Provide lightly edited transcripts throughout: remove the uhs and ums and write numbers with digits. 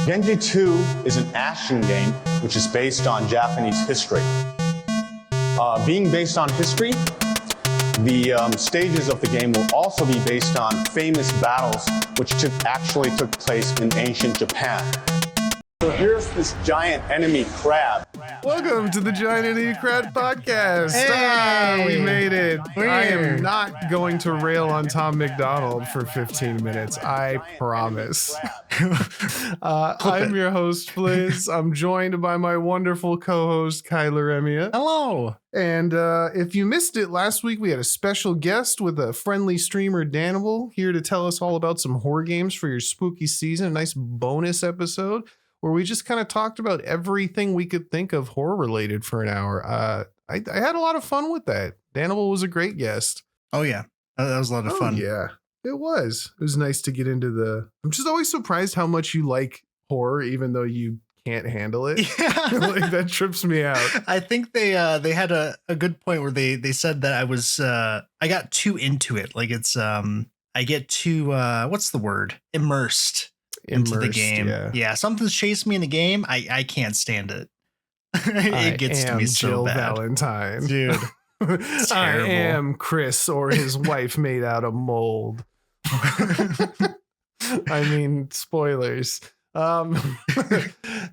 Genji 2 is an action game which is based on Japanese history. Being based on history, the stages of the game will also be based on famous battles which actually took place in ancient Japan. So here's this giant enemy crab. Welcome to the Giant Enemy Crab podcast. Hey! We made it. We're I here. am not going to rail on Tom McDonald for 15 minutes. I promise. I'm your host, Fliz. I'm joined by my wonderful co-host, KylarEmiya. Hello. And if you missed it, last week we had a special guest with a friendly streamer, Danimal, here to tell us all about some horror games for your spooky season. A nice bonus episode where we just kind of talked about everything we could think of horror related for an hour. I had a lot of fun with that. Danimal was a great guest. Oh, yeah. That was a lot of fun. Yeah, it was. It was nice to get into the... I'm just always surprised how much you like horror, even though you can't handle it. Yeah. Like, that trips me out. I think they had a good point where they said that I got too into it. Like it's I get too what's the word? Immersed into the game. Yeah. Something's chased me in the game. I can't stand it. It gets to me so Jill bad. Valentine. Dude. I terrible. am Chris or his wife made out of mold. I mean, spoilers.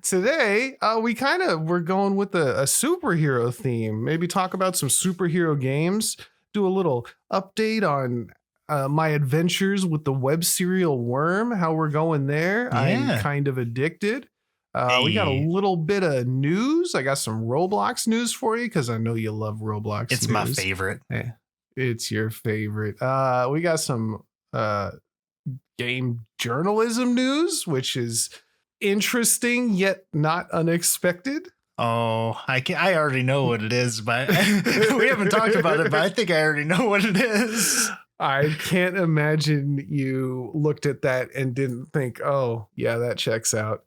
Today, we're going with a superhero theme. Maybe talk about some superhero games. Do a little update on my adventures with the web serial Worm. How we're going there. Yeah. I'm kind of addicted. We got a little bit of news. I got some Roblox news for you because I know you love Roblox. It's news. my favorite. It's your favorite. We got some game journalism news, which is interesting yet not unexpected. Oh, I already know what it is, but we haven't talked about it, but I think I already know what it is. I can't imagine you looked at that and didn't think, oh, yeah, that checks out.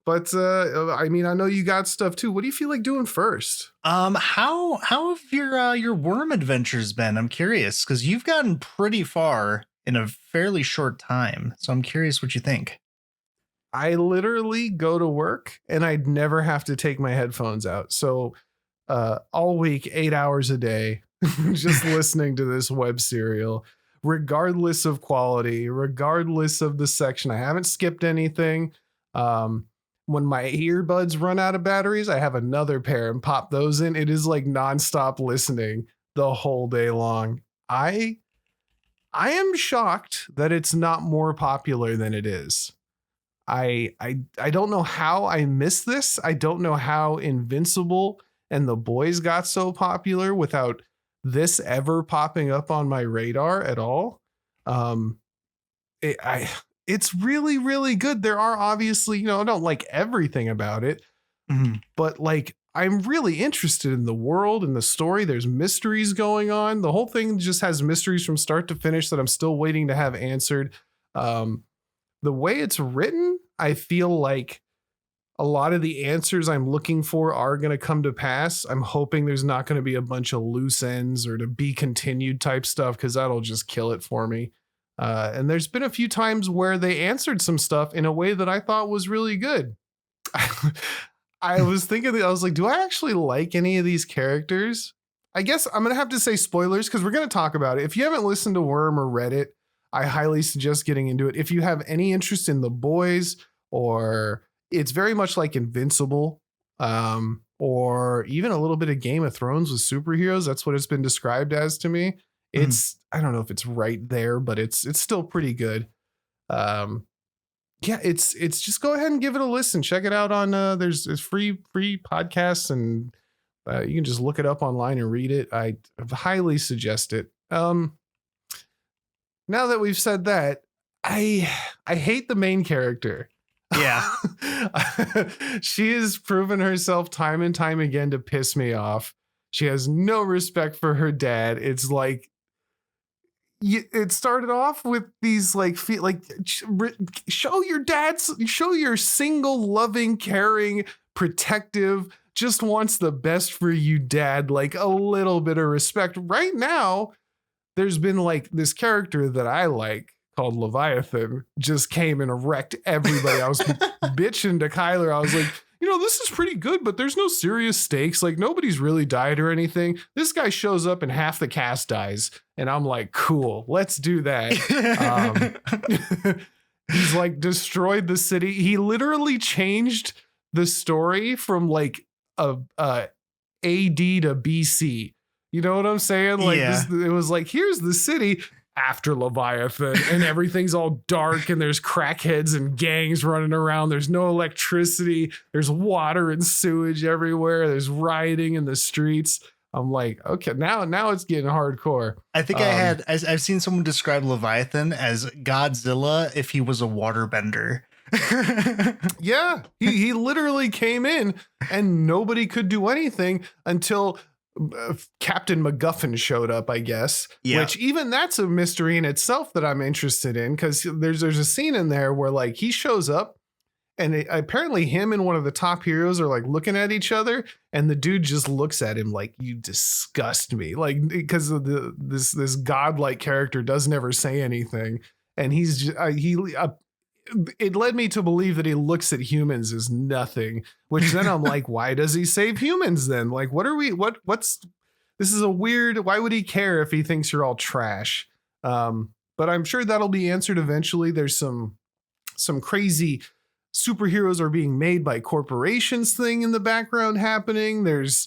But I mean, I know you got stuff too. What do you feel like doing first? How have your worm adventures been? I'm curious because you've gotten pretty far in a fairly short time. So I'm curious what you think. I literally go to work and I'd never have to take my headphones out. So all week, 8 hours a day, just listening to this web serial, regardless of quality, regardless of the section. I haven't skipped anything. When my earbuds run out of batteries, I have another pair and pop those in. It is like nonstop listening the whole day long. I am shocked that it's not more popular than it is. I don't know how I missed this. I don't know how Invincible and The Boys got so popular without this ever popping up on my radar at all. It's really, really good. There are obviously, I don't like everything about it, but like, I'm really interested in the world and the story. There's mysteries going on. The whole thing just has mysteries from start to finish that I'm still waiting to have answered. The way it's written, I feel like a lot of the answers I'm looking for are going to come to pass. I'm hoping there's not going to be a bunch of loose ends or to be continued type stuff, because that'll just kill it for me. And there's been a few times where they answered some stuff in a way that I thought was really good. I was thinking, I was like, do I actually like any of these characters? I guess I'm going to have to say spoilers because we're going to talk about it. If you haven't listened to Worm or read it, I highly suggest getting into it. If you have any interest in The Boys, or it's very much like Invincible, or even a little bit of Game of Thrones with superheroes, that's what it's been described as to me. It's, I don't know if it's right there, but it's still pretty good. Yeah, it's just go ahead and give it a listen. Check it out on there's free podcasts, and you can just look it up online and read it. I highly suggest it. Now that we've said that, I hate the main character. Yeah. She has proven herself time and time again to piss me off. She has no respect for her dad. It's like, it started off with these show your single, loving, caring, protective, just wants the best for you dad, like a little bit of respect. Right now, there's been like this character that I like called Leviathan just came and wrecked everybody. I was bitching to Kylar. I was like, this is pretty good, but there's no serious stakes. Like, nobody's really died or anything. This guy shows up and half the cast dies. And I'm like, cool, let's do that. He's like destroyed the city. He literally changed the story from like a AD to BC. You know what I'm saying? Like, it was like, here's the city after Leviathan, and everything's all dark, and there's crackheads and gangs running around. There's no electricity. There's water and sewage everywhere. There's rioting in the streets. I'm like, okay, now it's getting hardcore. I think I've seen someone describe Leviathan as Godzilla if he was a waterbender. Yeah, he literally came in and nobody could do anything until Captain MacGuffin showed up, I guess. Yeah. Which even that's a mystery in itself that I'm interested in, because there's a scene in there where like he shows up and apparently him and one of the top heroes are like looking at each other, and the dude just looks at him like, you disgust me, like, because of this godlike character doesn't ever say anything, and he's just, it led me to believe that he looks at humans as nothing, which then I'm like, why does he save humans then? Like, this is a weird, why would he care if he thinks you're all trash? But I'm sure that'll be answered eventually. There's some crazy superheroes are being made by corporations thing in the background happening. There's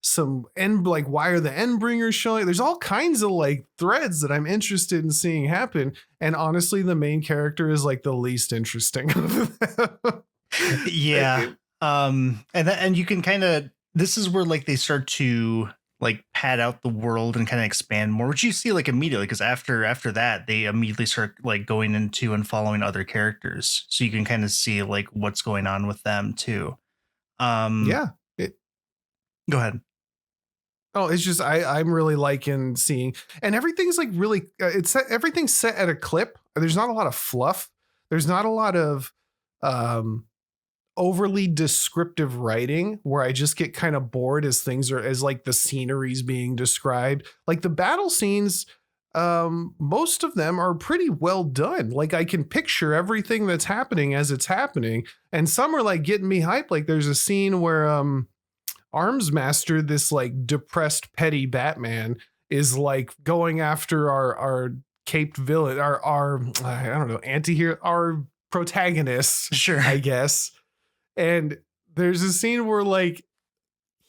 some why are the Endbringers showing? There's all kinds of like threads that I'm interested in seeing happen. And honestly, the main character is like the least interesting. Yeah. And you can kind of, this is where like they start to like pad out the world and kind of expand more, which you see like immediately, because after that they immediately start like going into and following other characters, so you can kind of see like what's going on with them too. Go ahead. Oh, it's just I'm really liking seeing, and everything's like really everything's set at a clip. There's not a lot of fluff. There's not a lot of overly descriptive writing where I just get kind of bored as like the scenery's being described. Like the battle scenes, most of them are pretty well done. Like I can picture everything that's happening as it's happening, and some are like getting me hyped. Like there's a scene where Armsmaster, this like depressed petty Batman, is like going after our caped villain, our I don't know, anti-hero, our protagonist, sure, I guess. And there's a scene where like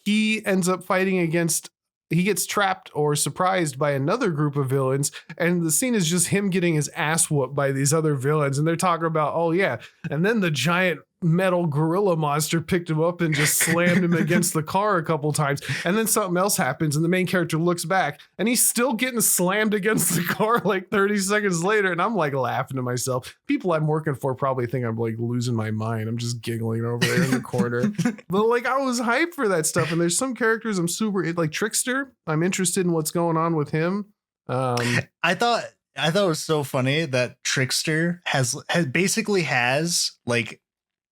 he ends up fighting against, he gets trapped or surprised by another group of villains, and the scene is just him getting his ass whooped by these other villains, and they're talking about, oh yeah, and then the giant metal gorilla monster picked him up and just slammed him against the car a couple times, and then something else happens and the main character looks back and he's still getting slammed against the car like 30 seconds later, and I'm like laughing to myself. People I'm working for probably think I'm like losing my mind. I'm just giggling over there in the corner. But like I was hyped for that stuff, and there's some characters I'm super like Trickster. I'm interested in what's going on with him. I thought it was so funny that Trickster has basically like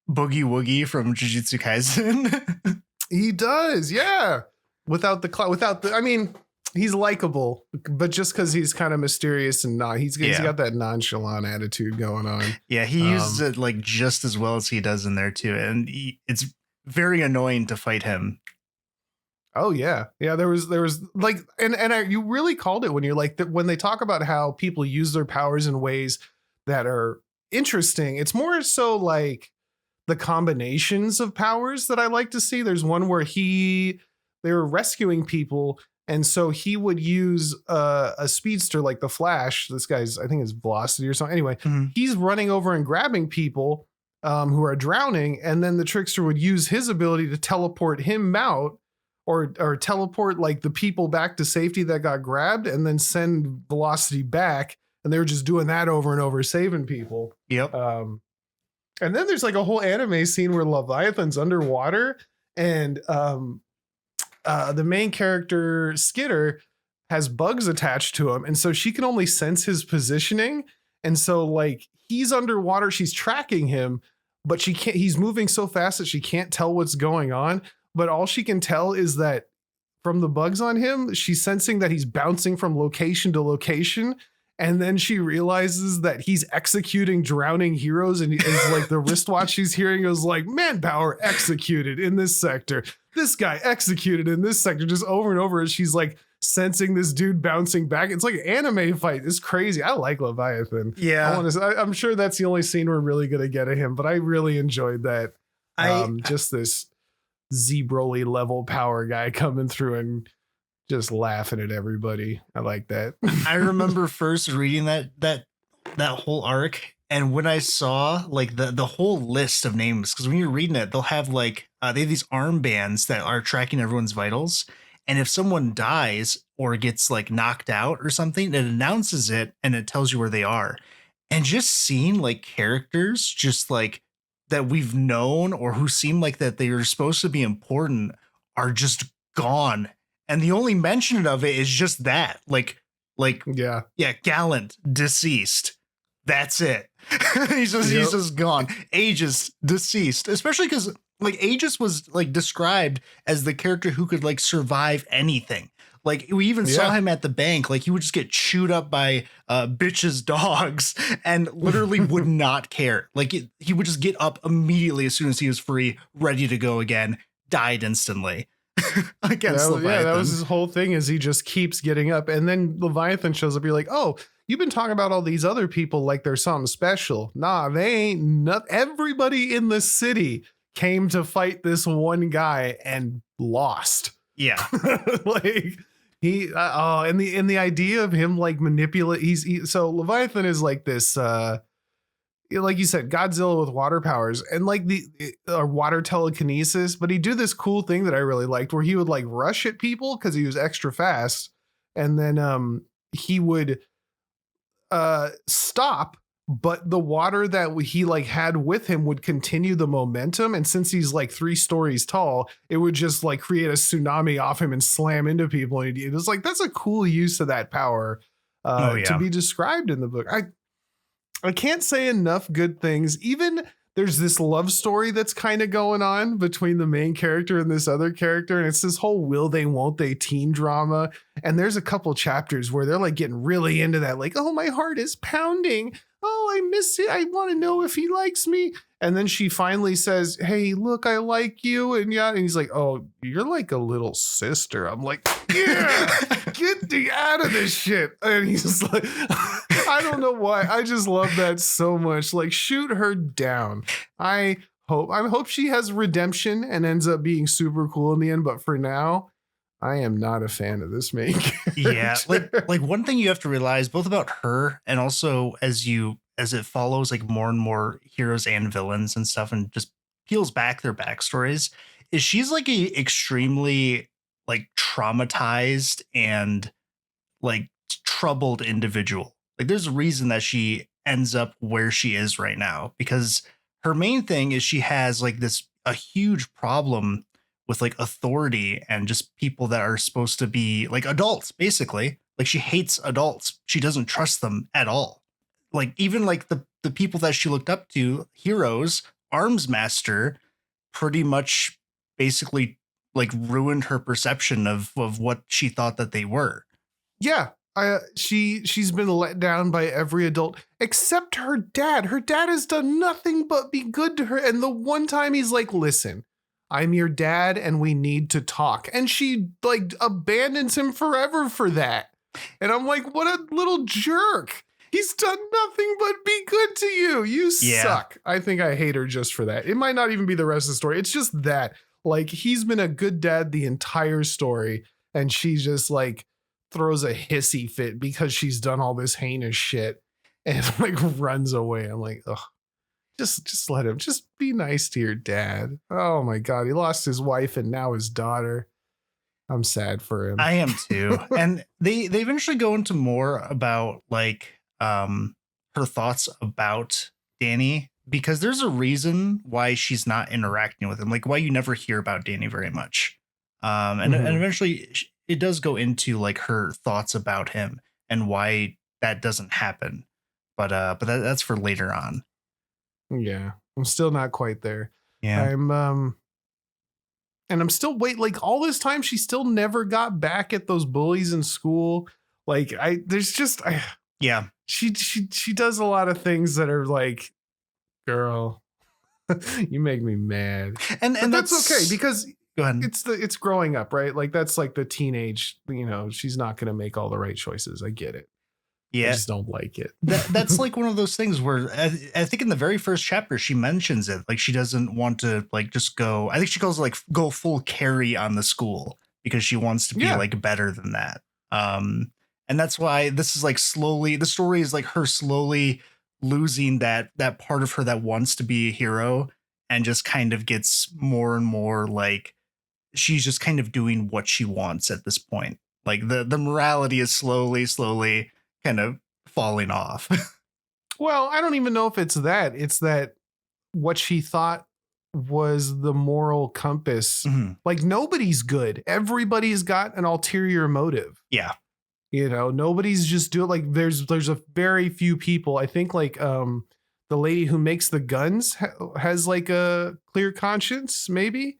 Boogie Woogie from Jujutsu Kaisen. He does, yeah. Without the I mean, he's likable, but just because he's kind of mysterious and he's got that nonchalant attitude going on. Yeah, he uses it like just as well as he does in there too, and it's very annoying to fight him. Oh yeah, yeah. There was like, and you really called it when you're like when they talk about how people use their powers in ways that are interesting. It's more so like the combinations of powers that I like to see. There's one where they were rescuing people, and so he would use a speedster like the Flash. This guy's, I think, his velocity or something. Anyway, He's running over and grabbing people who are drowning, and then the Trickster would use his ability to teleport him out, or teleport like the people back to safety that got grabbed, and then send velocity back. And they were just doing that over and over, saving people. Yep. And then there's like a whole anime scene where Leviathan's underwater, and the main character Skitter has bugs attached to him, and so she can only sense his positioning. And so like he's underwater, she's tracking him, but she can't. He's moving so fast that she can't tell what's going on. But all she can tell is that from the bugs on him, she's sensing that he's bouncing from location to location. And then she realizes that he's executing drowning heroes, and it's like the wristwatch she's hearing goes like, manpower executed in this sector. This guy executed in this sector, just over and over as she's like sensing this dude bouncing back. It's like an anime fight. It's crazy. I like Leviathan. Yeah. I'm sure that's the only scene we're really going to get of him, but I really enjoyed that. Just this Z-Broly level power guy coming through and just laughing at everybody. I like that. I remember first reading that whole arc, and when I saw like the whole list of names, because when you're reading it, they'll have like they have these armbands that are tracking everyone's vitals, and if someone dies or gets like knocked out or something, it announces it and it tells you where they are. And just seeing like characters just like that we've known or who seem like that they are supposed to be important are just gone. And the only mention of it is just that, like, yeah, Gallant deceased. That's it. he's just gone. Aegis deceased, especially because like Aegis was like described as the character who could like survive anything. Like we even saw him at the bank. Like he would just get chewed up by bitches' dogs and literally would not care. Like he would just get up immediately as soon as he was free, ready to go again. Died instantly. Against Leviathan. Yeah, that was his whole thing, is he just keeps getting up, and then Leviathan shows up. You're like, oh, you've been talking about all these other people like they're something special. Nah, they ain't. Not everybody in the city came to fight this one guy and lost. Yeah, like he and the idea of him like manipulate. So Leviathan is like this. Like you said, Godzilla with water powers and like the water telekinesis, but he'd do this cool thing that I really liked where he would like rush at people because he was extra fast, and then he would stop, but the water that he like had with him would continue the momentum, and since he's like 3 stories tall, it would just like create a tsunami off him and slam into people, and it was like, that's a cool use of that power to be described in the book. I can't say enough good things. Even there's this love story that's kind of going on between the main character and this other character. And it's this whole will they, won't they teen drama. And there's a couple chapters where they're like getting really into that. Like, oh, my heart is pounding. Oh, I miss it. I want to know if he likes me. And then she finally says, hey, look, I like you. And yeah. And he's like, oh, you're like a little sister. I'm like, yeah, get the out of this shit. And he's like, I don't know why. I just love that so much. Like, shoot her down. I hope she has redemption and ends up being super cool in the end. But for now, I am not a fan of this main character. Yeah, like one thing you have to realize both about her and also as it follows like more and more heroes and villains and stuff and just peels back their backstories, is she's like a extremely like traumatized and like troubled individual. Like there's a reason that she ends up where she is right now, because her main thing is she has like a huge problem with like authority and just people that are supposed to be like adults, basically. Like she hates adults. She doesn't trust them at all. Like even like the people that she looked up to, heroes, Arms Master, pretty much basically like ruined her perception of what she thought that they were. Yeah. She's been let down by every adult except her dad. Her dad has done nothing but be good to her. And the one time he's like, listen, I'm your dad and we need to talk. And she like abandons him forever for that. And I'm like, what a little jerk. He's done nothing but be good to you. You suck. I think I hate her just for that. It might not even be the rest of the story. It's just that like he's been a good dad the entire story. And she just like throws a hissy fit because she's done all this heinous shit and like runs away. I'm like, ugh. Just let him. Just be nice to your dad. Oh my God, he lost his wife and now his daughter. I'm sad for him. I am too. And they eventually go into more about like her thoughts about Danny, because there's a reason why she's not interacting with him, like why you never hear about Danny very much. And eventually it does go into like her thoughts about him and why that doesn't happen. But that's for later on. Yeah, I'm still not quite there. Yeah, I'm still like all this time she still never got back at those bullies in school. Like Yeah. She does a lot of things that are like, girl, you make me mad. And that's okay because go ahead. It's growing up, right? Like that's like the teenage, she's not going to make all the right choices. I get it. Yeah. I just don't like it. That's like one of those things where I think in the very first chapter, she mentions it. Like she doesn't want to like just go. I think she calls it like go full carry on the school because she wants to be like better than that. And that's why this is like slowly. The story is like her slowly losing that part of her that wants to be a hero and just kind of gets more and more like she's just kind of doing what she wants at this point. Like the morality is slowly kind of falling off. Well, I don't even know if it's that. It's that what she thought was the moral compass. Mm-hmm. Like nobody's good. Everybody's got an ulterior motive. Yeah. Nobody's just doing like there's a very few people. I think like the lady who makes the guns has like a clear conscience, maybe.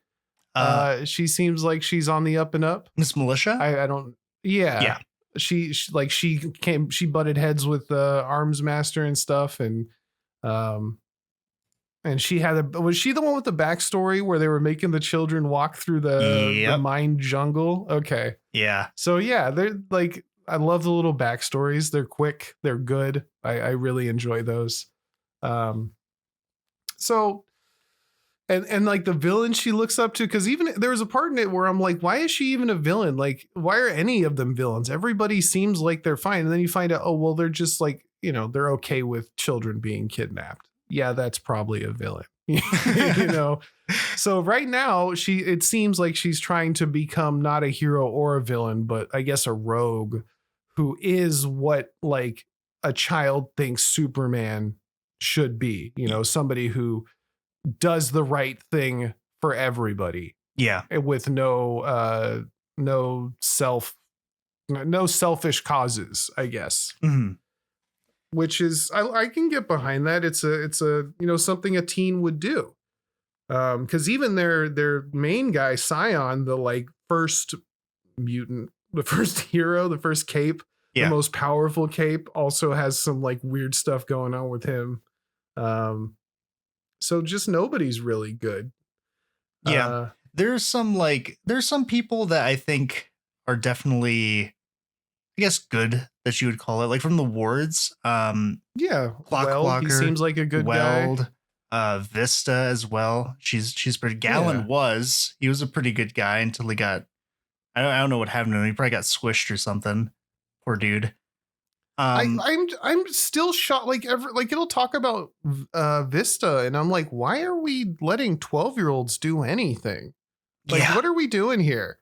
She seems like she's on the up and up. Miss Militia? I don't. Yeah. Yeah. She butted heads with Arms Master and stuff, and she was she the one with the backstory where they were making the children walk through the mine jungle? Okay, yeah. So yeah, they're like I love the little backstories. They're quick, they're good. I really enjoy those. So. And like the villain she looks up to, because even there was a part in it where I'm like, why is she even a villain? Like, why are any of them villains? Everybody seems like they're fine. And then you find out, oh, well, they're just like, they're okay with children being kidnapped. Yeah, that's probably a villain. So right now, it seems like she's trying to become not a hero or a villain, but I guess a rogue who is what like a child thinks Superman should be, somebody who does the right thing for everybody. Yeah. With no selfish causes, I guess. Mm-hmm. Which is, I can get behind that. It's a something a teen would do. Cause even their main guy, Scion, the like first mutant, the first hero, the first cape, the most powerful cape, also has some like weird stuff going on with him. So just nobody's really good. Yeah. There's some people that I think are definitely, I guess, good that you would call it, like from the wards. Clockwalker, he seems like a good guy. Vista as well. She's pretty. Galen he was a pretty good guy until he got, I don't know what happened to him. He probably got squished or something. Poor dude. I'm still shocked. Like it'll talk about Vista, and I'm like, why are we letting 12-year-olds do anything? Like, what are we doing here?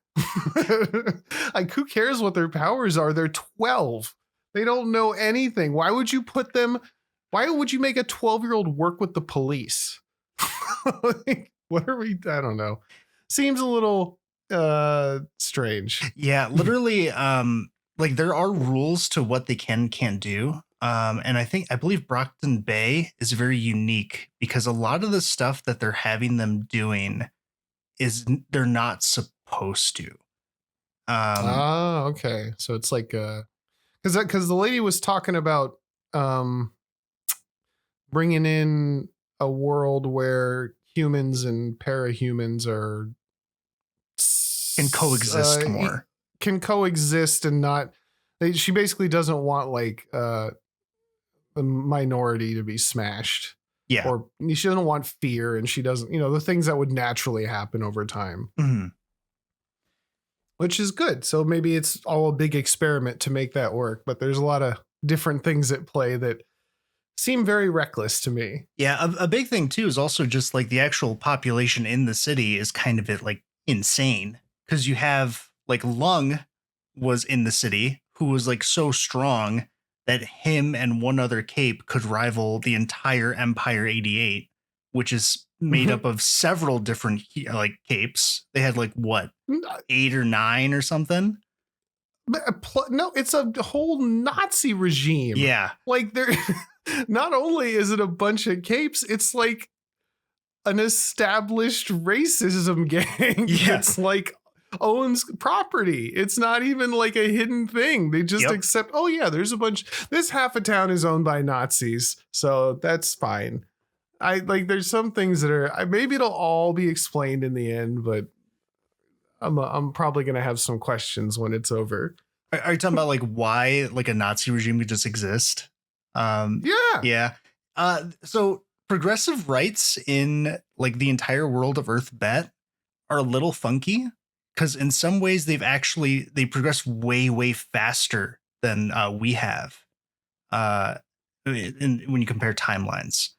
Like, who cares what their powers are? They're 12. They don't know anything. Why would you make a 12-year-old work with the police? Like, what are we? I don't know. Seems a little strange. Yeah, literally. Like there are rules to what they can and can't do. And I believe Brockton Bay is very unique because a lot of the stuff that they're having them doing is they're not supposed to. Okay. So it's like, because the lady was talking about bringing in a world where humans and parahumans can coexist more. Can coexist and not. She basically doesn't want like the minority to be smashed. Yeah. Or she doesn't want fear, and she doesn't, the things that would naturally happen over time. Mm-hmm. Which is good. So maybe it's all a big experiment to make that work, but there's a lot of different things at play that seem very reckless to me. Yeah, a big thing too is also just like the actual population in the city is kind of like insane because you have like Lung was in the city who was like so strong that him and one other cape could rival the entire Empire 88, which is made up of several different like capes. They had like what, 8 or 9 or something. No, it's a whole Nazi regime. Yeah. Like there, not only is it a bunch of capes, it's like an established racism gang. Yeah. It's like owns property. It's not even like a hidden thing. They just accept, oh yeah, there's a bunch, this half a town is owned by Nazis, so that's fine. There's some things that are, maybe it'll all be explained in the end, but I'm probably going to have some questions when it's over. Are you talking about like why like a Nazi regime could just exist? Yeah. So progressive rights in like the entire world of Earth Bet are a little funky because in some ways they progress way faster than we have. When you compare timelines,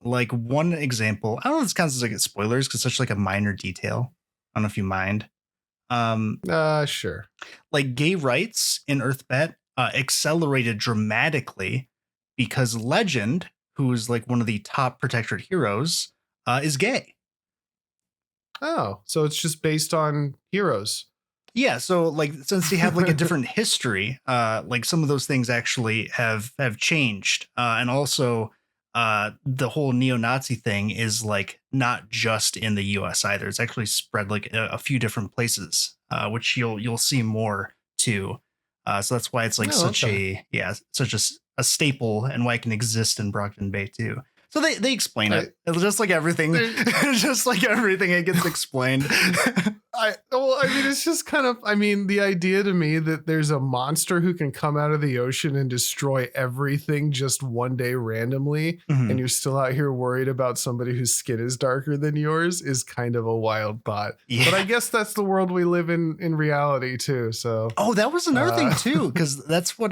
like one example, I don't know if this counts as like spoilers because it's such like a minor detail. I don't know if you mind. Sure. Like gay rights in Earthbet accelerated dramatically because Legend, who is like one of the top protectorate heroes, is gay. Oh, so it's just based on heroes. Yeah, so like since they have like a different history, like some of those things actually have changed, and also the whole neo-Nazi thing is like not just in the U.S. either. It's actually spread like a few different places, which you'll see more too. So that's why it's like such a staple and why it can exist in Brockton Bay too. So they explain it. It's just like everything, it gets explained. It's just kind of, the idea to me that there's a monster who can come out of the ocean and destroy everything just one day randomly, and you're still out here worried about somebody whose skin is darker than yours is kind of a wild thought. Yeah. But I guess that's the world we live in reality too. So, that was another thing too, because that's what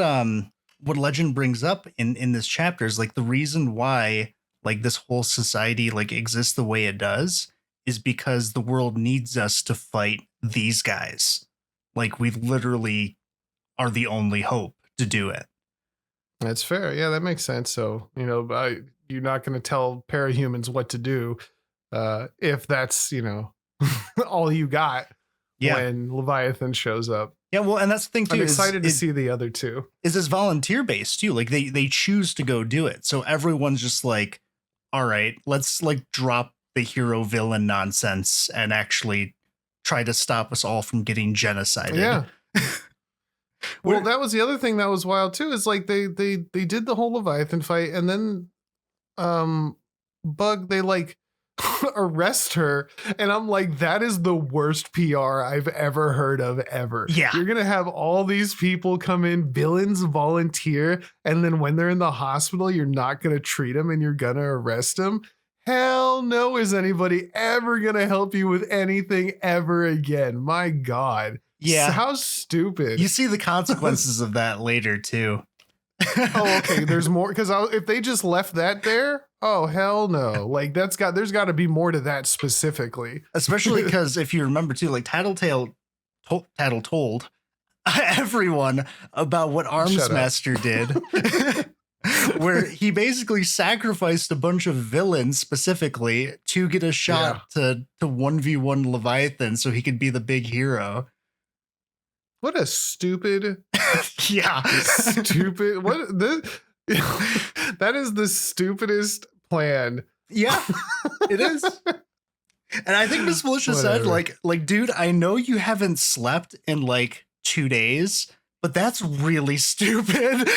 Legend brings up in this chapter is like the reason why like this whole society like exists the way it does is because the world needs us to fight these guys. Like we literally are the only hope to do it. That's fair. Yeah, that makes sense. So, you're not going to tell parahumans what to do if that's, all you got when Leviathan shows up. Yeah, well, and that's the thing too. I'm excited to see the other two. Is this volunteer based too? Like they choose to go do it. So everyone's just like, all right, let's like drop the hero villain nonsense and actually try to stop us all from getting genocided. Yeah. Well, that was the other thing that was wild too, is like they did the whole Leviathan fight, and then Bug, they like arrest her, and I'm like, that is the worst PR I've ever heard of ever. Yeah. You're gonna have all these people come in, villains volunteer, and then when they're in the hospital, you're not gonna treat them and you're gonna arrest them. Hell no, is anybody ever gonna help you with anything ever again? My God. Yeah. How stupid. You see the consequences of that later too. Oh, okay. There's more, because if they just left that there, oh hell no. Like there's got to be more to that specifically. Especially because if you remember too, like Tattletale told everyone about what Armsmaster did, where he basically sacrificed a bunch of villains specifically to get a shot to 1v1 Leviathan so he could be the big hero. What a stupid, stupid. That is the stupidest plan. Yeah, it is. And I think Miss Militia said, like, dude, I know you haven't slept in like 2 days, but that's really stupid.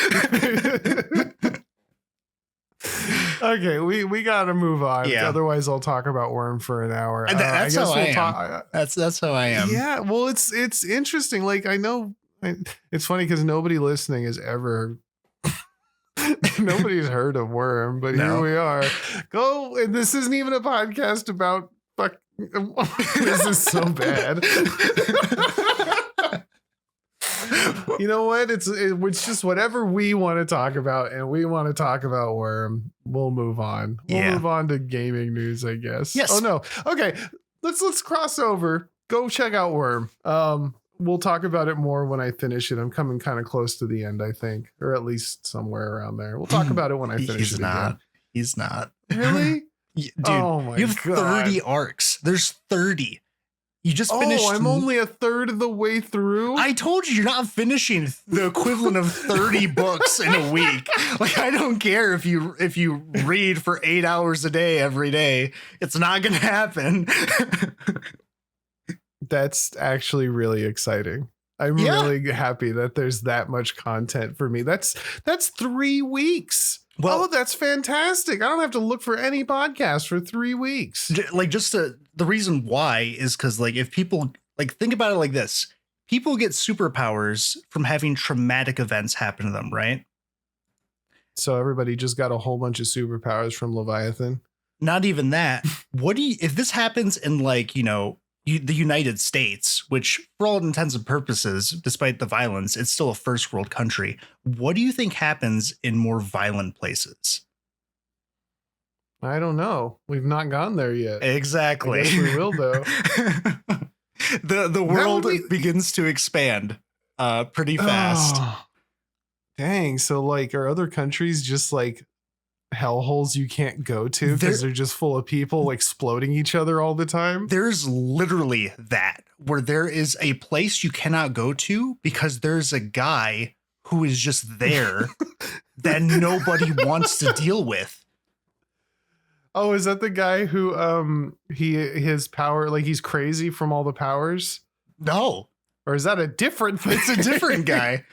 Okay, we gotta move on. Yeah. Otherwise, I'll talk about Worm for an hour. And that's how I am. That's how I am. Yeah. Well, it's interesting. Like I know it's funny because nobody listening has ever. Nobody's heard of Worm, but here we are. Go. And this isn't even a podcast about. Fuck. This is so bad. You know what? It's just whatever we want to talk about, and we want to talk about Worm. We'll move on. We'll move on to gaming news, I guess. Yes. Oh no. Okay. Let's cross over. Go check out Worm. We'll talk about it more when I finish it. I'm coming kind of close to the end, I think, or at least somewhere around there. We'll talk about it when I finish it. He's not. Really? Dude, oh my you have God. 30 arcs. There's 30. You just finished. Oh, I'm only a third of the way through. I told you, you're not finishing the equivalent of 30 books in a week. Like, I don't care if you read for 8 hours a day every day. It's not going to happen. That's actually really exciting. I'm really happy that there's that much content for me. That's 3 weeks. Well, that's fantastic. I don't have to look for any podcast for 3 weeks. Like, the reason why is because, like, if people, like, think about it like this, people get superpowers from having traumatic events happen to them, right? So everybody just got a whole bunch of superpowers from Leviathan. Not even that. If this happens in, like, the United States, which for all intents and purposes, despite the violence, it's still a first world country. What do you think happens in more violent places? I don't know. We've not gone there yet. Exactly. I guess we will, though. The world begins to expand pretty fast. Oh, dang. So, like, are other countries just like hellholes you can't go to because they're just full of people exploding each other all the time? There's literally that, where there is a place you cannot go to because there's a guy who is just there that nobody wants to deal with. Oh, is that the guy who his power, like, he's crazy from all the powers? No. Or is that a different thing? It's a different guy.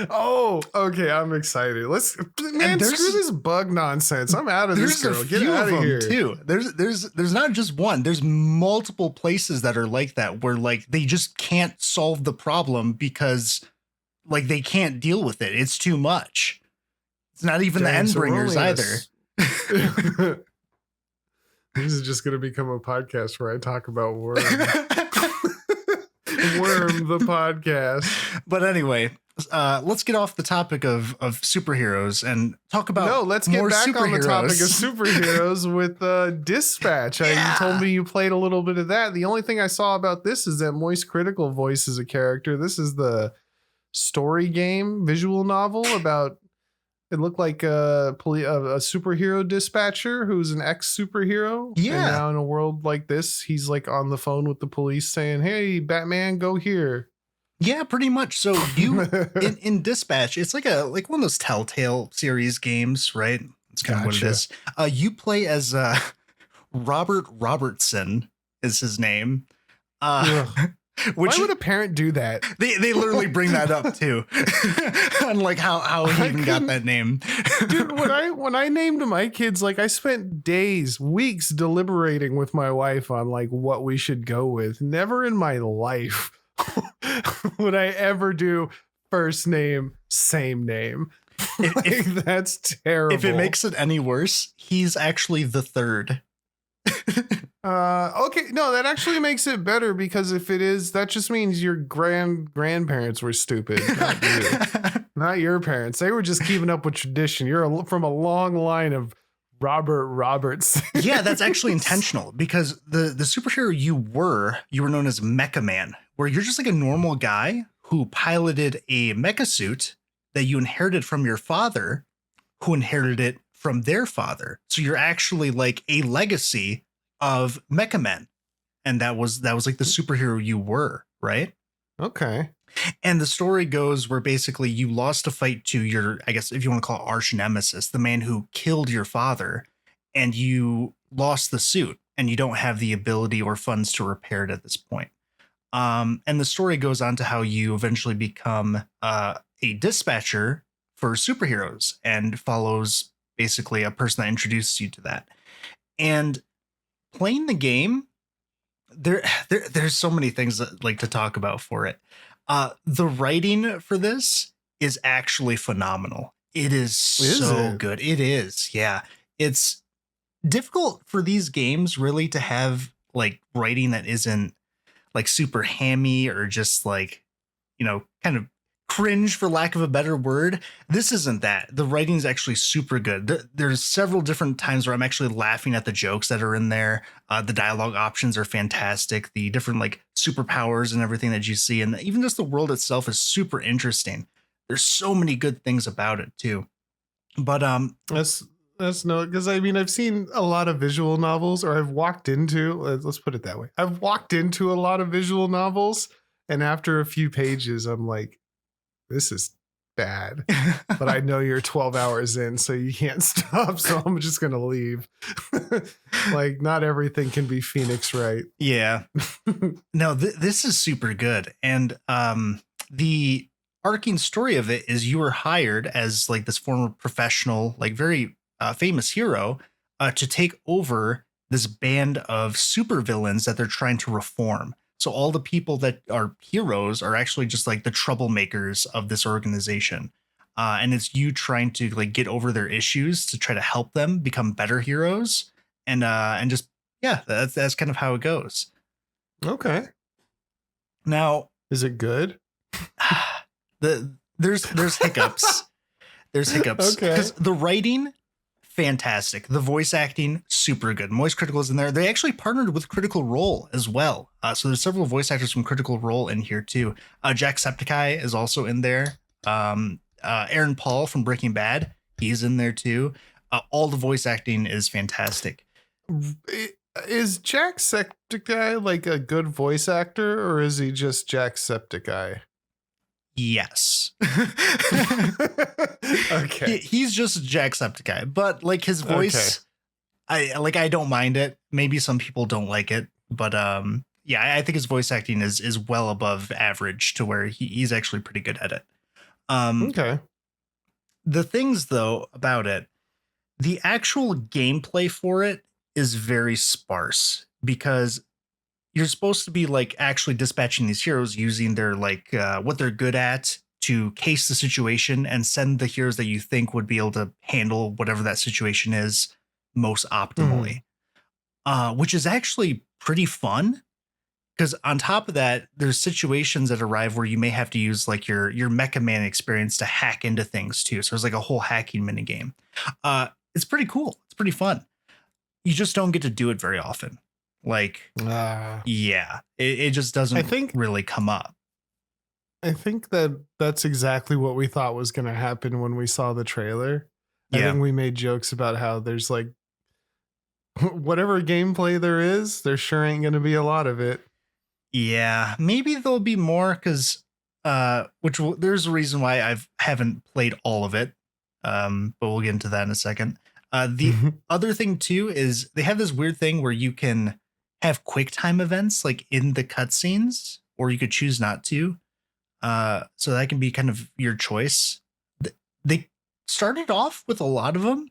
Oh, okay. I'm excited. Screw this bug nonsense. I'm out of this, girl. Get out of here. Too. There's not just one. There's multiple places that are like that, where, like, they just can't solve the problem because, like, they can't deal with it. It's too much. It's not even the Endbringers either. This is just going to become a podcast where I talk about Worm. Worm the podcast. But anyway, let's get off the topic of superheroes and talk about let's get back on the topic of superheroes with Dispatch. You told me you played a little bit of that. The only thing I saw about this is that MoistCr1TiKaL voices a character. This is the story game visual novel about, it looked like a superhero dispatcher who's an ex-superhero. Yeah. And now in a world like this, he's like on the phone with the police saying, "Hey, Batman, go here." Yeah, pretty much. So you in Dispatch, it's like one of those Telltale series games, right? It's kind of what it is. You play as Robert Robertson is his name. Why would a parent do that? They literally bring that up too. On, like, how he even got that name. Dude, when I named my kids, like, I spent days, weeks deliberating with my wife on, like, what we should go with. Never in my life would I ever do first name, same name. That's terrible. If it makes it any worse, he's actually the third. Okay, no, that actually makes it better, because if it is, that just means your grandparents were stupid, not you. Not your parents. They were just keeping up with tradition. You're from a long line of Robert Roberts. Yeah, that's actually intentional, because the superhero you were known as Mecha Man, where you're just like a normal guy who piloted a mecha suit that you inherited from your father, who inherited it from their father. So you're actually like a legacy of Mecha Men. And that was like the superhero you were, right? Okay. And the story goes where basically you lost a fight to your, I guess if you want to call it, arch nemesis, the man who killed your father, and you lost the suit and you don't have the ability or funds to repair it at this point. And the story goes on to how you eventually become a dispatcher for superheroes, and follows basically a person that introduces you to that. And playing the game, there's so many things that, like, to talk about for it. The writing for this is actually phenomenal. It is so good. It is. Yeah. It's difficult for these games really to have, like, writing that isn't, like, super hammy or just, like, kind of cringe, for lack of a better word. This isn't that. The writing is actually super good. There's several different times where I'm actually laughing at the jokes that are in there. The dialogue options are fantastic. The different, like, superpowers and everything that you see, and even just the world itself is super interesting. There's so many good things about it too. But that's no, because I mean, I've seen a lot of visual novels, or I've walked into, let's put it that way. I've walked into a lot of visual novels, and after a few pages, I'm like, this is bad, but I know you're 12 hours in, so you can't stop. So I'm just going to leave. Like, not everything can be Phoenix Wright. Yeah. No, this is super good. And the arcing story of it is you were hired as like this former professional, like very famous hero to take over this band of supervillains that they're trying to reform. So all the people that are heroes are actually just like the troublemakers of this organization. And it's you trying to like get over their issues to try to help them become better heroes. And just, yeah, that's kind of how it goes. Okay. Now, is it good? There's hiccups. There's hiccups. Okay. Because the writing, fantastic. The voice acting, super good. MoistCr1TiKaL is in there. They actually partnered with Critical Role as well. So there's several voice actors from Critical Role in here too. Jacksepticeye is also in there. Aaron Paul from Breaking Bad, he's in there too. All the voice acting is fantastic. Is Jacksepticeye like a good voice actor, or is he just Jacksepticeye? Yes. Okay. He's just Jacksepticeye, but like his voice, okay. I don't mind it. Maybe some people don't like it, but yeah, I think his voice acting is well above average to where he's actually pretty good at it. Okay. The things though about it, the actual gameplay for it is very sparse because you're supposed to be like actually dispatching these heroes using their like what they're good at to case the situation and send the heroes that you think would be able to handle whatever that situation is most optimally, which is actually pretty fun. Because on top of that, there's situations that arrive where you may have to use like your Mecha Man experience to hack into things too. So there's like a whole hacking mini game. It's pretty cool. It's pretty fun. You just don't get to do it very often. Like, yeah, it just doesn't really come up. I think that's exactly what we thought was going to happen when we saw the trailer. I think we made jokes about how there's like whatever gameplay there is, there sure ain't going to be a lot of it. Yeah, maybe there'll be more because there's a reason why I haven't played all of it. But we'll get into that in a second. The other thing too is they have this weird thing where you can have quick time events like in the cutscenes, or you could choose not to. So that can be kind of your choice. They started off with a lot of them,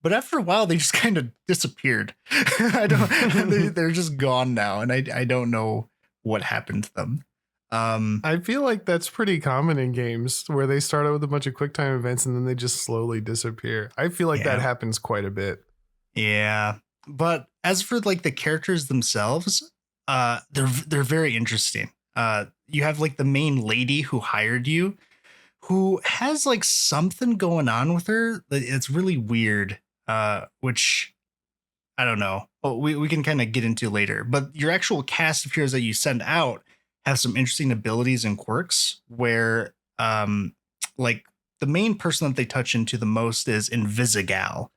but after a while they just kind of disappeared. They're just gone now, and I don't know what happened to them. I feel like that's pretty common in games where they start out with a bunch of quick time events and then they just slowly disappear. I feel like that happens quite a bit. Yeah. But as for like the characters themselves, they're very interesting. You have like the main lady who hired you, who has like something going on with her. It's really weird, which I don't know. Well, we can kind of get into later. But your actual cast of heroes that you send out have some interesting abilities and quirks where like the main person that they touch into the most is Invisigal,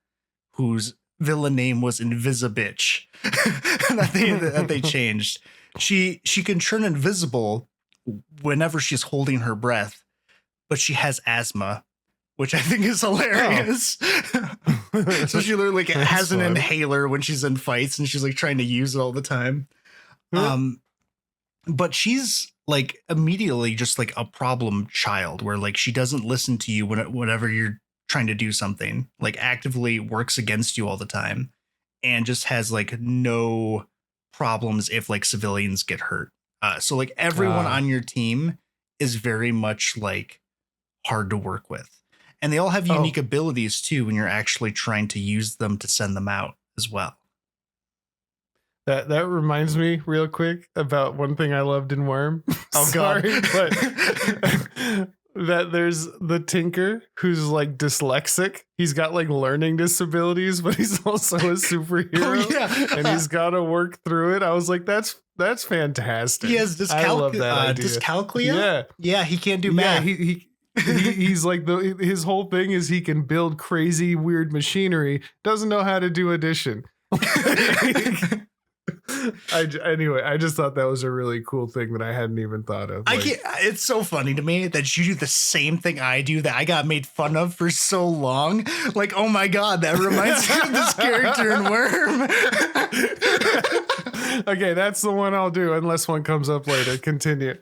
whose villain name was Invisibitch that they changed. She can turn invisible whenever she's holding her breath, but she has asthma, which I think is hilarious. So she literally like has an inhaler when she's in fights and she's like trying to use it all the time. But she's like immediately just like a problem child where like she doesn't listen to you whenever you're trying to do something, like actively works against you all the time, and just has like no problems if like civilians get hurt. So like everyone on your team is very much like hard to work with, and they all have unique abilities too when you're actually trying to use them to send them out as well. That reminds me real quick about one thing I loved in Worm. Oh God. But that there's the Tinker who's like dyslexic. He's got like learning disabilities, but he's also a superhero. And he's got to work through it. I was like, that's fantastic. He has dyscalculia. Yeah, he can't do math. He's like his whole thing is he can build crazy weird machinery, doesn't know how to do addition. Anyway, I just thought that was a really cool thing that I hadn't even thought of. It's so funny to me that you do the same thing I do that I got made fun of for so long. Like, oh my God, that reminds me of this character in Worm. Okay, that's the one I'll do unless one comes up later. Continue.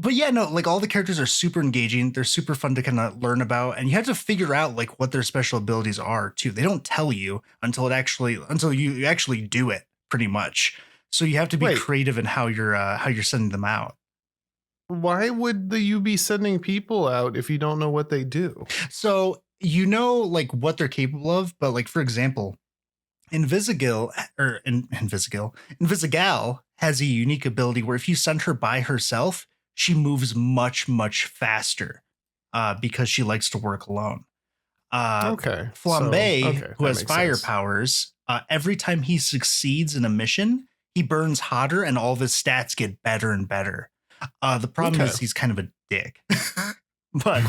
But yeah, no, like all the characters are super engaging. They're super fun to kind of learn about, and you have to figure out like what their special abilities are too. They don't tell you until you actually do it, pretty much. So you have to be creative in how you're sending them out. Why would you be sending people out if you don't know what they do? So you know like what they're capable of, but like for example, Invisigal has a unique ability where if you send her by herself, she moves much, much faster because she likes to work alone. Flambe, who has fire powers, every time he succeeds in a mission, he burns hotter and all of his stats get better and better. The problem is he's kind of a dick. But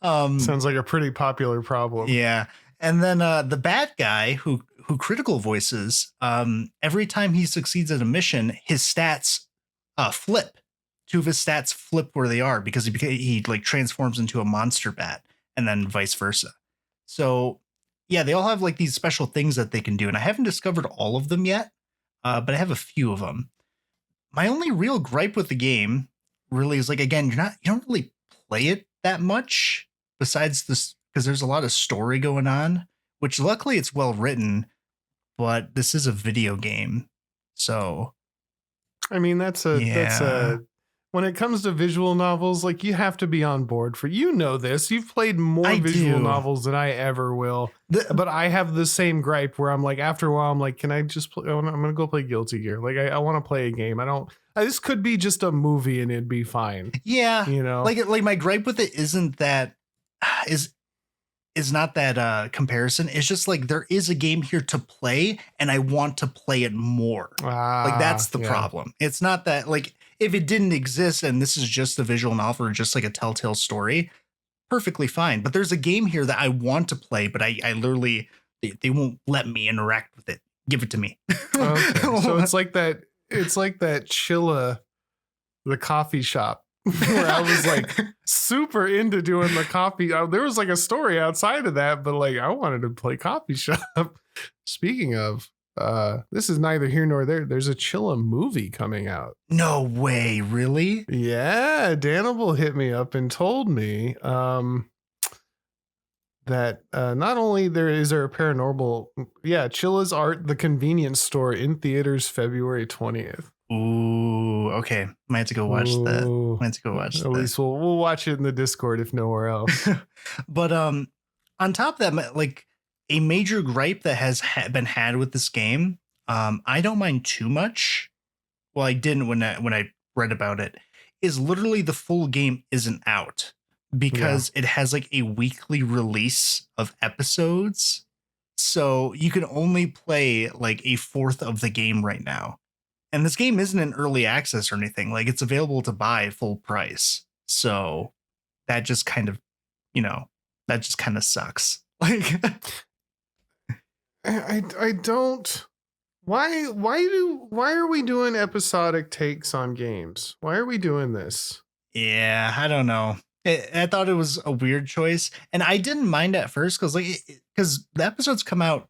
sounds like a pretty popular problem. Yeah. And then the bad guy who critical voices, every time he succeeds at a mission, his stats flip. Two of his stats flip where they are because he like transforms into a monster bat, and then vice versa. So yeah, they all have like these special things that they can do, and I haven't discovered all of them yet, but I have a few of them. My only real gripe with the game really is like, again, you don't really play it that much besides this, because there's a lot of story going on, which luckily it's well written, but this is a video game, so I mean that's a when it comes to visual novels, like you have to be on board for, this. You've played more visual novels than I ever will. But I have the same gripe where I'm like, after a while, I'm like, can I just play? I'm going to go play Guilty Gear. Like I want to play a game. This could be just a movie and it'd be fine. Yeah. Like my gripe with it is not that comparison. It's just like there is a game here to play and I want to play it more. Like that's the problem. It's not that like, if it didn't exist and this is just a visual novel or just like a telltale story, perfectly fine. But there's a game here that I want to play, but I literally, they won't let me interact with it. Give it to me. Okay. So it's like that Chilla, the coffee shop, where I was like super into doing the coffee. There was like a story outside of that, but like I wanted to play coffee shop. Speaking of, this is neither here nor there. There's a Chilla movie coming out. No way, really? Yeah, Danable hit me up and told me that not only is there a paranormal, Chilla's Art, the convenience store in theaters February 20th. Ooh, okay. Might have to go watch that. At least we'll watch it in the Discord if nowhere else. But on top of that, like, a major gripe that has been had with this game, I don't mind too much. Well, I didn't when I read about it. Is literally the full game isn't out because it has like a weekly release of episodes. So you can only play like a fourth of the game right now. And this game isn't in early access or anything. Like it's available to buy full price. So that just kind of, sucks. Like. I don't. Why are we doing episodic takes on games? Why are we doing this? Yeah, I don't know. I thought it was a weird choice, and I didn't mind at first because the episodes come out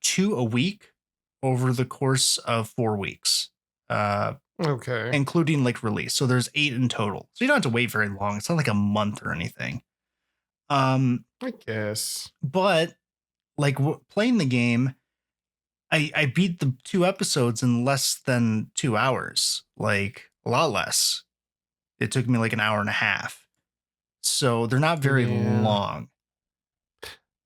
2 a week over the course of 4 weeks. Okay, including like release. So there's 8 in total. So you don't have to wait very long. It's not like a month or anything. I guess, but. Like playing the game, I beat the 2 episodes in less than 2 hours, like a lot less. It took me like an hour and a half. So they're not very long.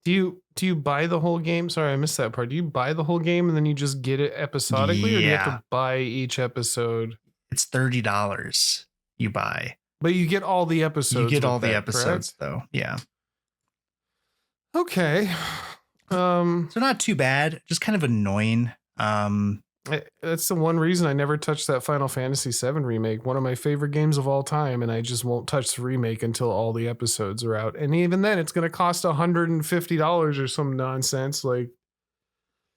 Do you buy the whole game? Sorry, I missed that part. Do you buy the whole game and then you just get it episodically, or do you have to buy each episode? It's $30 you buy. But you get all the episodes. You get all the episodes, though. Yeah. Okay. So not too bad, just kind of annoying. That's the one reason I never touched that Final Fantasy VII remake, one of my favorite games of all time, and I just won't touch the remake until all the episodes are out. And even then, it's going to cost $150 or some nonsense. Like,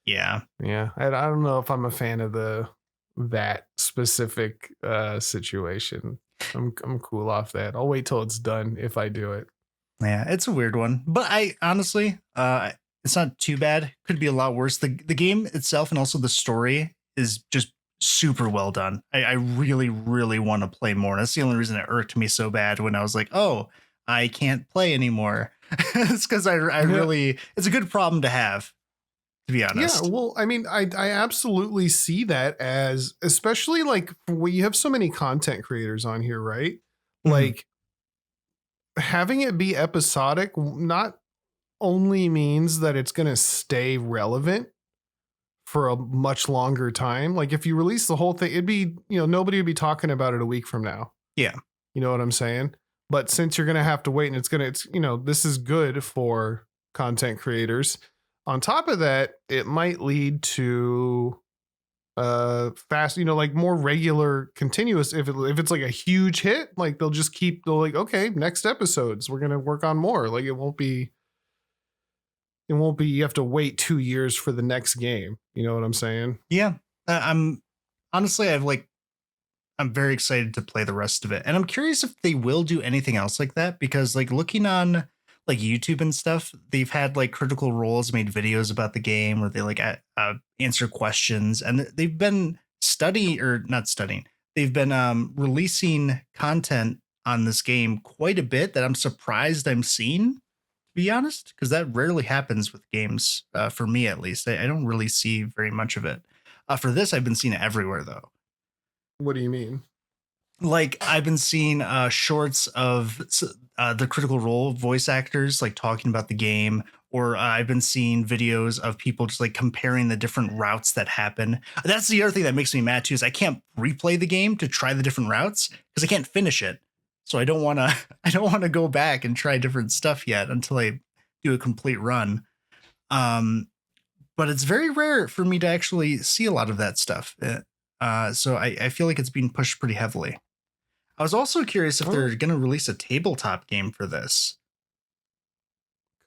Yeah. Yeah. I don't know if I'm a fan of that specific situation. I'm cool off that. I'll wait till it's done if I do it. Yeah, it's a weird one. But I honestly, it's not too bad. Could be a lot worse. The game itself and also the story is just super well done. I really, really want to play more. That's the only reason it irked me so bad when I was like, oh, I can't play anymore. It's because I really, it's a good problem to have, to be honest. Yeah, well, I mean, I absolutely see that as, especially like when you have so many content creators on here, right? Mm-hmm. Like having it be episodic not only means that it's going to stay relevant for a much longer time. Like if you release the whole thing, it'd be, nobody would be talking about it a week from now. Yeah. You know what I'm saying? But since you're going to have to wait and this is good for content creators. On top of that, it might lead to fast, like more regular, continuous. If it's like a huge hit, like they'll like, okay, next episodes, we're going to work on more. Like it won't be, you have to wait 2 years for the next game. You know what I'm saying? Yeah. I'm very excited to play the rest of it. And I'm curious if they will do anything else like that, because like looking on like YouTube and stuff, they've had like Critical Role's made videos about the game where they like answer questions, and they've been they've been releasing content on this game quite a bit that I'm surprised I'm seeing, to be honest, because that rarely happens with games, for me at least. I don't really see very much of it. For this, I've been seeing it everywhere though. What do you mean? Like I've been seeing shorts of the Critical Role voice actors like talking about the game, or I've been seeing videos of people just like comparing the different routes that happen. That's the other thing that makes me mad too, is I can't replay the game to try the different routes because I can't finish it. So I don't want to go back and try different stuff yet until I do a complete run. But it's very rare for me to actually see a lot of that stuff. So I feel like it's being pushed pretty heavily. I was also curious if they're going to release a tabletop game for this.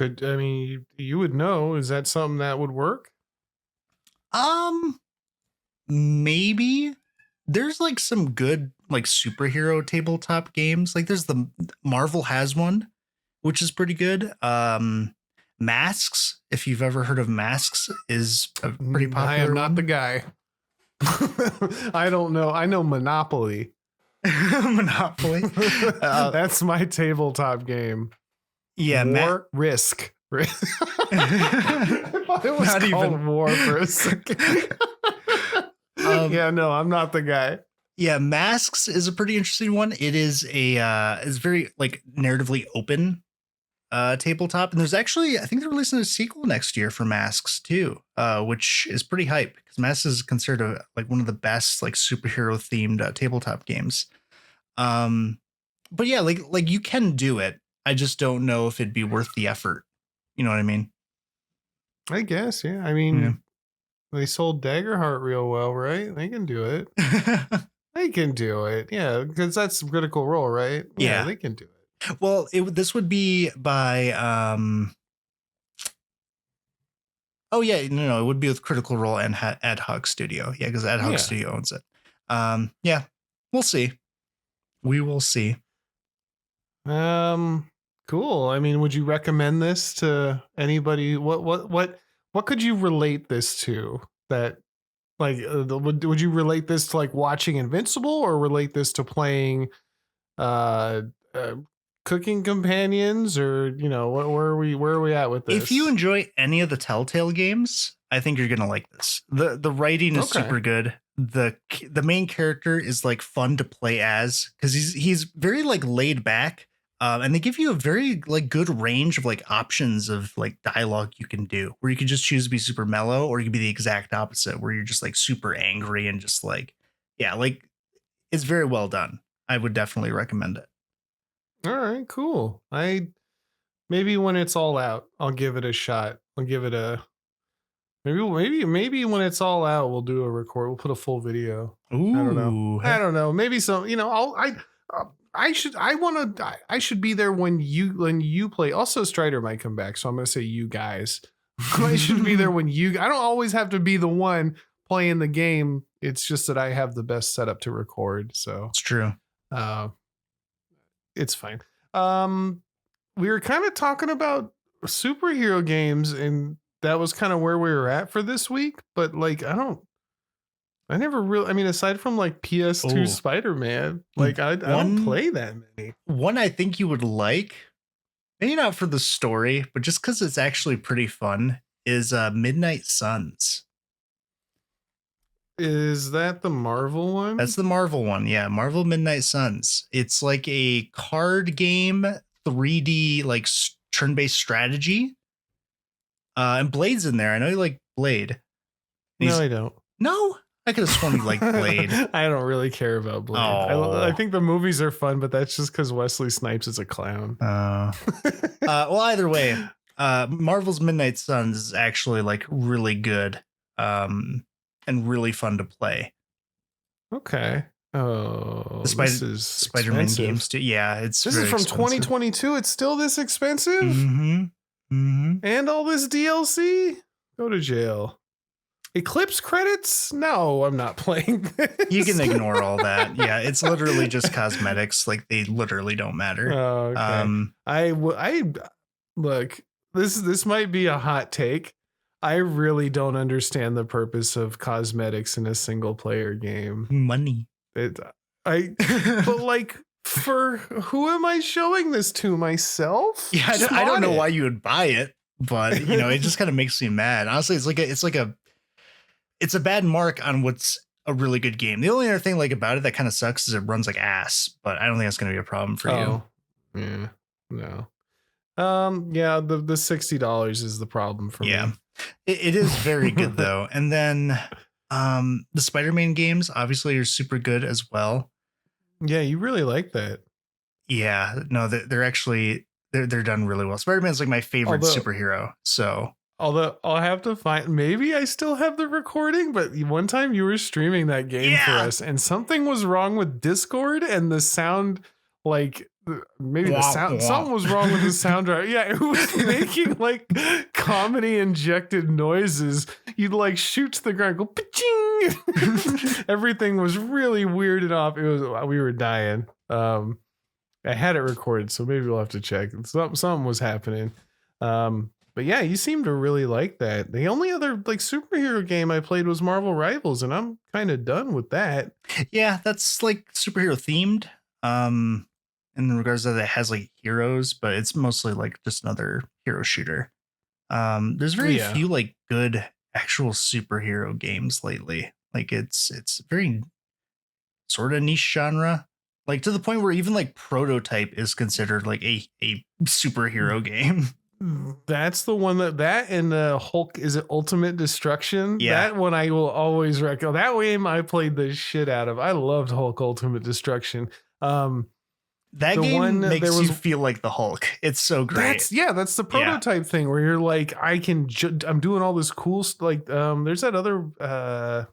You would know. Is that something that would work? Maybe. There's like some good like superhero tabletop games. Like there's Marvel has one, which is pretty good. Masks, if you've ever heard of Masks, is a pretty popular. I am not the guy. I don't know. I know Monopoly. Monopoly. That's my tabletop game. Yeah, Risk. I thought it was not called even War for a second. Yeah, no, I'm not the guy. Yeah, Masks is a pretty interesting one. It is is very like narratively open tabletop, and there's actually, I think they're releasing a sequel next year for Masks too, which is pretty hype because Masks is considered like one of the best like superhero themed tabletop games. But yeah, like you can do it. I just don't know if it'd be worth the effort. You know what I mean? I guess, yeah. I mean, They sold Daggerheart real well, right? They can do it. They can do it. Yeah, because that's Critical Role, right? Yeah, they can do it. Well, this would be by oh yeah, no, it would be with Critical Role and Ad Hoc Studio. Yeah, because Ad Hoc Studio owns it. Yeah, we'll see. We will see. Cool. I mean, would you recommend this to anybody? What could you relate this to? That like would you relate this to like watching Invincible, or relate this to playing Cooking Companions, or where are we at with this? If you enjoy any of the Telltale games, I think you're gonna like this. The writing is super good. The main character is like fun to play as because he's very like laid back, and they give you a very like good range of like options of like dialogue you can do, where you can just choose to be super mellow, or you can be the exact opposite where you're just like super angry and just like like it's very well done. I would definitely recommend it. All right, cool. Maybe when it's all out, I'll give it a shot. I'll give it a maybe when it's all out, we'll do a record. We'll put a full video. Ooh, I don't know. Maybe some. I should be there when you play. Also, Strider might come back, so I'm gonna say you guys I should be there when I don't always have to be the one playing the game. It's just that I have the best setup to record. So it's true. It's fine. We were kind of talking about superhero games, and that was kind of where we were at for this week. But like, I never really, I mean, aside from like PS2 Spider-Man, like I don't play that many. One I think you would like, maybe not for the story, but just because it's actually pretty fun, is Midnight Suns. Is that the Marvel one? That's the Marvel one. Yeah. Marvel Midnight Suns. It's like a card game, 3D, like turn-based strategy. And Blade's in there. I know you like Blade. No, I don't. No? I could have sworn you liked Blade. I don't really care about Blade. I think the movies are fun, but that's just because Wesley Snipes is a clown. Well, either way, Marvel's Midnight Suns is actually like really good. And really fun to play. Okay. Oh, this is Spider-Man games too. Yeah, this is from 2022. It's still this expensive. And all this DLC. Go to jail. Eclipse credits? No, I'm not playing this. You can ignore all that. Yeah, it's literally just cosmetics. Like they literally don't matter. Oh, okay. I look. This might be a hot take. I really don't understand the purpose of cosmetics in a single player game. Money. But like, for who am I showing this to? Myself? Yeah, I don't know why you would buy it, but it just kind of makes me mad. Honestly, it's a bad mark on what's a really good game. The only other thing like about it that kind of sucks is it runs like ass, but I don't think that's going to be a problem for you. Yeah, no. Yeah, the $60 is the problem for me. It is very good though. And then the Spider-Man games obviously are super good as well. Yeah, you really like that. Yeah, no, they're actually they're done really well. Spider-Man's like my favorite superhero. So although I'll have to find, maybe I still have the recording, but one time you were streaming that game for us and something was wrong with Discord and the sound, like maybe the sound, something was wrong with the sound drive. Yeah, it was making like comedy injected noises. You'd like shoot to the ground, go pa-ching. Everything was really weirded off. We were dying. I had it recorded, so maybe we'll have to check. Something was happening. But yeah, you seem to really like that. The only other like superhero game I played was Marvel Rivals, and I'm kind of done with that. Yeah, that's like superhero themed. In regards to that, it has like heroes, but it's mostly like just another hero shooter. There's very few like good actual superhero games lately. Like it's very sort of niche genre, like to the point where even like Prototype is considered like a superhero game. That's the one that and the Hulk, is it Ultimate Destruction? Yeah. That one I will always recommend. That game I played the shit out of. I loved Hulk Ultimate Destruction. That game makes you feel like the Hulk. It's so great. That's the Prototype thing where you're like, I'm doing all this cool like there's that other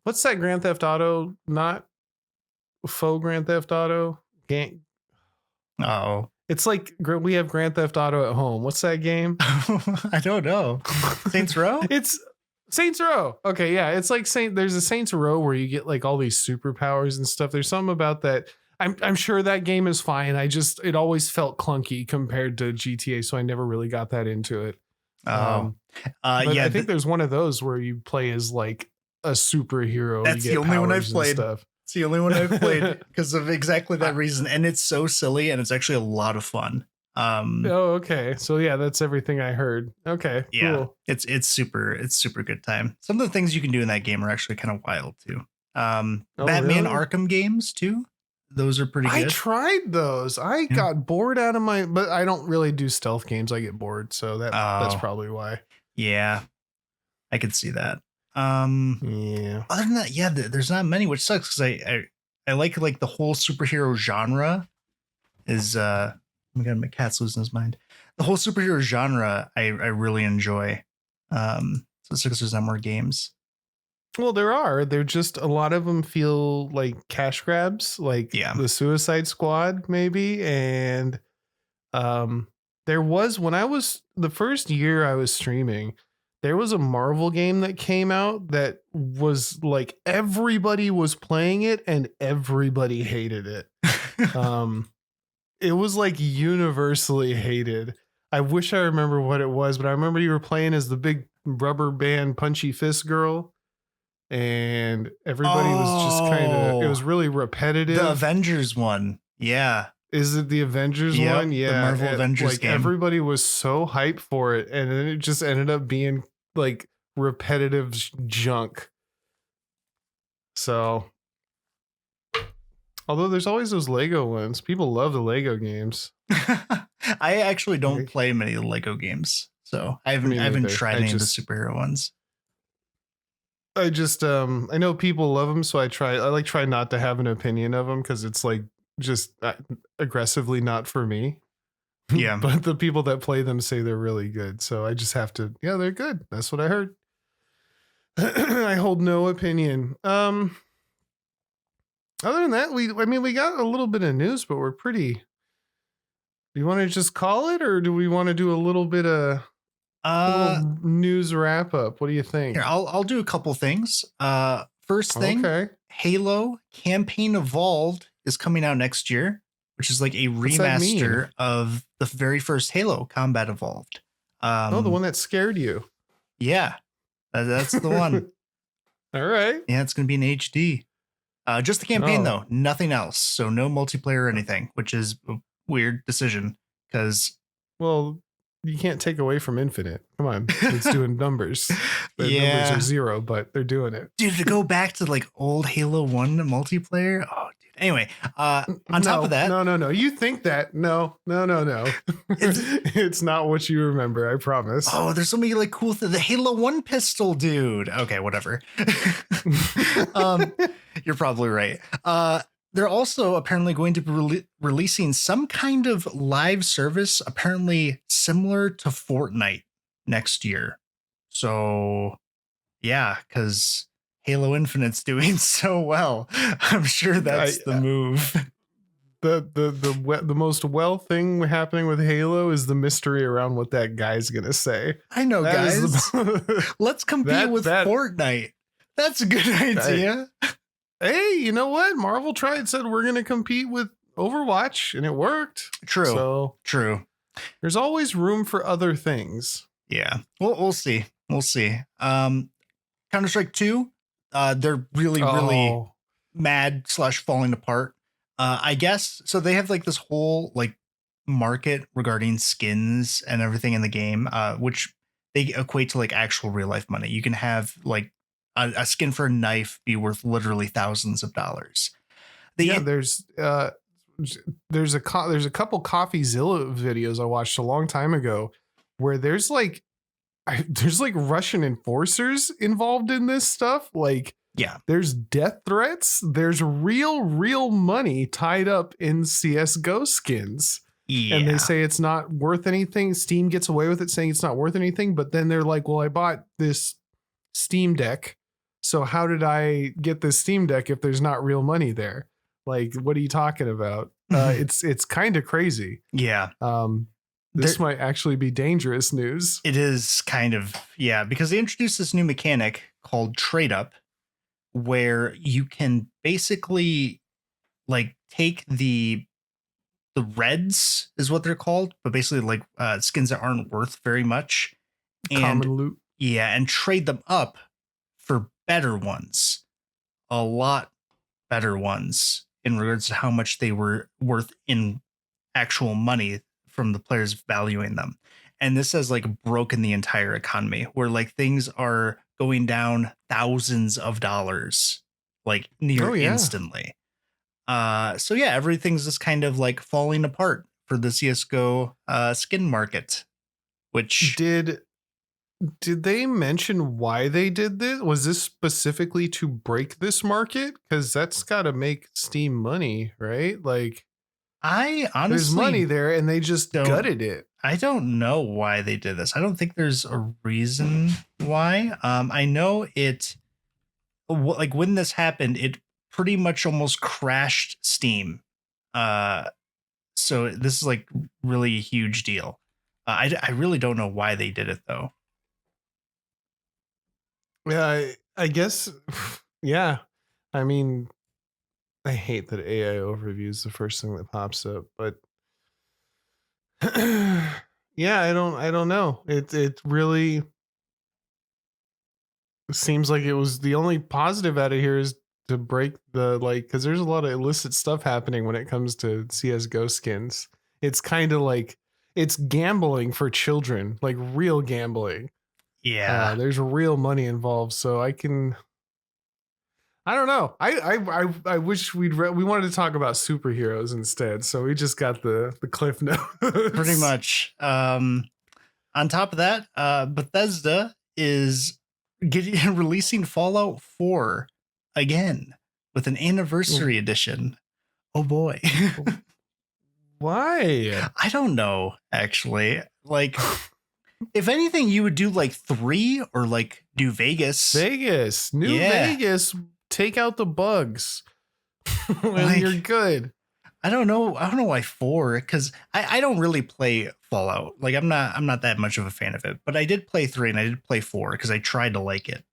what's that Grand Theft Auto, not faux Grand Theft Auto game? Oh, it's like we have Grand Theft Auto at home. What's that game? I don't know. Saints Row? It's Saints Row. Okay, yeah. It's like there's a Saints Row where you get like all these superpowers and stuff. There's something about that. I'm sure that game is fine. It always felt clunky compared to GTA, so I never really got that into it. I think there's one of those where you play as like a superhero. That's the only one I've played. It's the only one I've played because of exactly that reason, and it's so silly, and it's actually a lot of fun. Okay. So yeah, that's everything I heard. Okay. Yeah. Cool. It's super good time. Some of the things you can do in that game are actually kind of wild too. Batman Arkham games too. Those are pretty good. I tried those. I got bored out of but I don't really do stealth games. I get bored. So that's probably why. Yeah. I could see that. Yeah. Other than that, yeah, there's not many, which sucks because I like the whole superhero genre is oh my god, my cat's losing his mind. The whole superhero genre I really enjoy. So it's because there's not more games. Well, they're just a lot of them feel like cash grabs, like the Suicide Squad maybe, and There was, when I was the first year I was streaming, there was a Marvel game that came out that was like everybody was playing it and everybody hated it. It was like universally hated. I wish I remember what it was, but I remember you were playing as the big rubber band punchy fist girl, and everybody was just kind of, it was really repetitive. The Avengers one. Yeah. Is it the Avengers one? Yeah. The Marvel Avengers game. Everybody was so hyped for it, and then it just ended up being like repetitive junk. So, although there's always those Lego ones. People love the Lego games. I actually don't play many of the Lego games, so I haven't tried any of the superhero ones. I just I know people love them, so I try not to have an opinion of them because it's like just aggressively not for me. Yeah. But the people that play them say they're really good, so I just have to, yeah, they're good. That's what I heard. I hold no opinion. Other than that, we got a little bit of news, but we're pretty. Do you want to just call it, or do we want to do a little bit of little news wrap up? What do you think? Here, I'll do a couple things. First thing, okay. Halo Campaign Evolved is coming out next year, which is like a remaster of the very first Halo Combat Evolved. The one that scared you. Yeah, that's the one. All right. Yeah, it's going to be in HD. Just the campaign, though. Nothing else. So no multiplayer or anything, which is a weird decision because... Well, you can't take away from Infinite. Come on. It's doing numbers. The numbers are 0, but they're doing it. Dude, to go back to like old Halo 1 multiplayer. Oh, dude. Anyway, on top of that. No. You think that. No. It's not what you remember. I promise. Oh, there's so many like cool things. The Halo 1 pistol, dude. Okay, whatever. You're probably right. They're also apparently going to be releasing some kind of live service, apparently similar to Fortnite next year. So, yeah, because Halo Infinite's doing so well. I'm sure that's the move. The most thing happening with Halo is the mystery around what that guy's gonna say. I know, guys. Let's compete with Fortnite. That's a good idea. Hey, you know what? Marvel said we're going to compete with Overwatch, and it worked. True. So true. There's always room for other things. Yeah. We'll see. We'll see. Counter-Strike 2, they're really mad / falling apart. I guess. So they have like this whole like market regarding skins and everything in the game, which they equate to like actual real life money. You can have like a skin for a knife be worth literally thousands of dollars. There's a couple CoffeeZilla videos I watched a long time ago where there's like Russian enforcers involved in this stuff. Like, yeah, there's death threats. There's real money tied up in CS:GO skins. Yeah. And they say it's not worth anything. Steam gets away with it saying it's not worth anything, but then they're like, well, I bought this Steam Deck. So how did I get this Steam Deck if there's not real money there? Like, what are you talking about? It's kind of crazy. Yeah. This might actually be dangerous news. It is kind of, yeah, because they introduced this new mechanic called Trade Up, where you can basically like take the reds is what they're called, but basically like skins that aren't worth very much. Common loot. Yeah, and trade them up for better ones, a lot better ones in regards to how much they were worth in actual money from the players valuing them. And this has like broken the entire economy where like things are going down thousands of dollars, like near instantly. So yeah, everything's just kind of like falling apart for the CSGO skin market, which Did they mention why they did this? Was this specifically to break this market? Because that's got to make Steam money, right? Like, I honestly, there's money there, and they just gutted it. I don't know why they did this. I don't think there's a reason why. I know it. Like when this happened, it pretty much almost crashed Steam. So this is like really a huge deal. I really don't know why they did it though. Yeah, I guess. Yeah, I mean, I hate that AI overview is the first thing that pops up, but yeah, I don't know. It really seems like it was the only positive out of here is to break the because there's a lot of illicit stuff happening when it comes to CS:GO skins. It's kind of like it's gambling for children, like real gambling. Yeah, There's real money involved, so I don't know. I wish we wanted to talk about superheroes instead, so we just got the cliff notes. pretty much. On top of that, Bethesda is releasing Fallout 4 again with an anniversary edition. Oh boy. Why? I don't know, actually. Like, if anything, you would do like 3 or like New Vegas. New Vegas, take out the bugs. And you're good. I don't know why 4, because I don't really play Fallout. Like I'm not that much of a fan of it, but I did play 3 and I did play 4 because I tried to like it.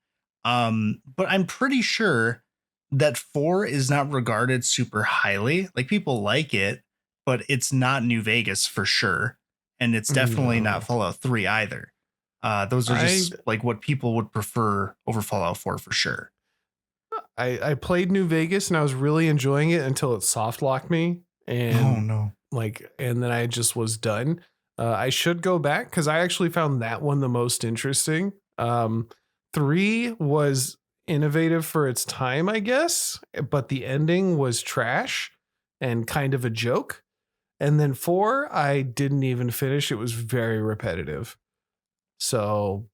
But I'm pretty sure that 4 is not regarded super highly. Like people like it, but it's not New Vegas for sure. And it's definitely not Fallout 3 either. Those are just like what people would prefer over Fallout 4 for sure. I played New Vegas and I was really enjoying it until it soft locked me. And oh no. And then I just was done. I should go back because I actually found that one the most interesting. 3 was innovative for its time, I guess, but the ending was trash and kind of a joke. And then 4, I didn't even finish. It was very repetitive. So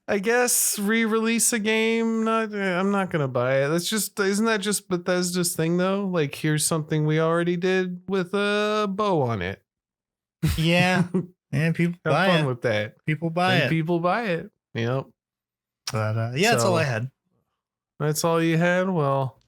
I guess re-release a game. I'm not gonna buy it. Isn't that just Bethesda's thing though? Like here's something we already did with a bow on it. Yeah, and people have buy fun it with that. People buy it. People buy it. Yep. But yeah, that's all I had. That's all you had. Well,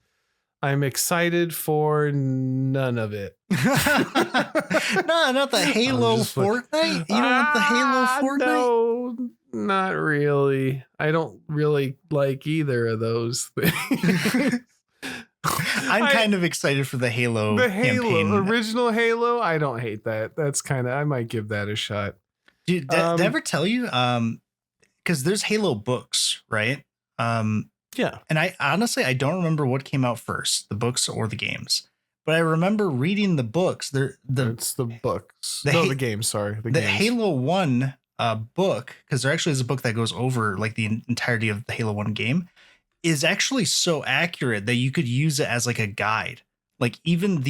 I'm excited for none of it. No, not the Halo Fortnite. You don't want the Halo Fortnite? No, not really. I don't really like either of those things. I'm kind of excited for the Halo campaign. Original Halo. I don't hate that. That's I might give that a shot. Dude, did I ever tell you? Because there's Halo books, right? Yeah. And I honestly, I don't remember what came out first, the books or the games. But I remember reading the books. It's the books. The games, sorry. The games. Halo 1 book, because there actually is a book that goes over like the entirety of the Halo 1 game, is actually so accurate that you could use it as like a guide. Like even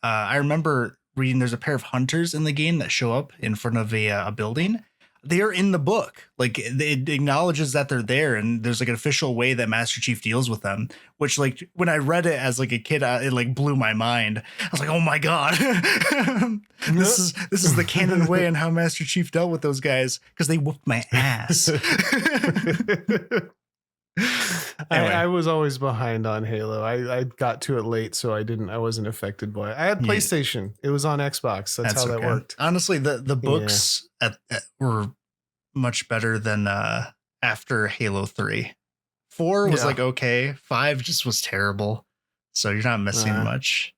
I remember reading there's a pair of hunters in the game that show up in front of a building. They are in the book. Like it acknowledges that they're there, and there's like an official way that Master Chief deals with them, which like when I read it as like a kid, it like blew my mind. I was like, oh my God, this is the canon way on how Master Chief dealt with those guys, because they whooped my ass. Anyway. I was always behind on Halo. I got to it late, so I wasn't affected by it. I had PlayStation. Yeah. It was on Xbox. That's how that worked. Honestly, the books were much better than after Halo 3. 4 was like okay. 5 just was terrible. So you're not missing much.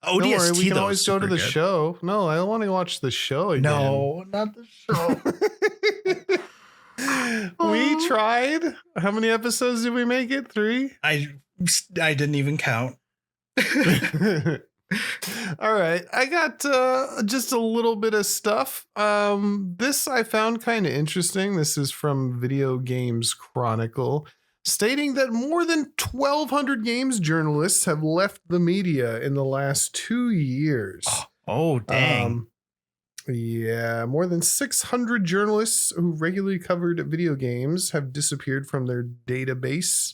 Oh, don't worry, we can always go to the show. No, I don't want to watch the show again. No, not the show. We tried. How many episodes did we make it? 3? I didn't even count. All right. I got just a little bit of stuff. This I found kind of interesting. This is from Video Games Chronicle, stating that more than 1,200 games journalists have left the media in the last 2 years. Oh, dang. Yeah, more than 600 journalists who regularly covered video games have disappeared from their database.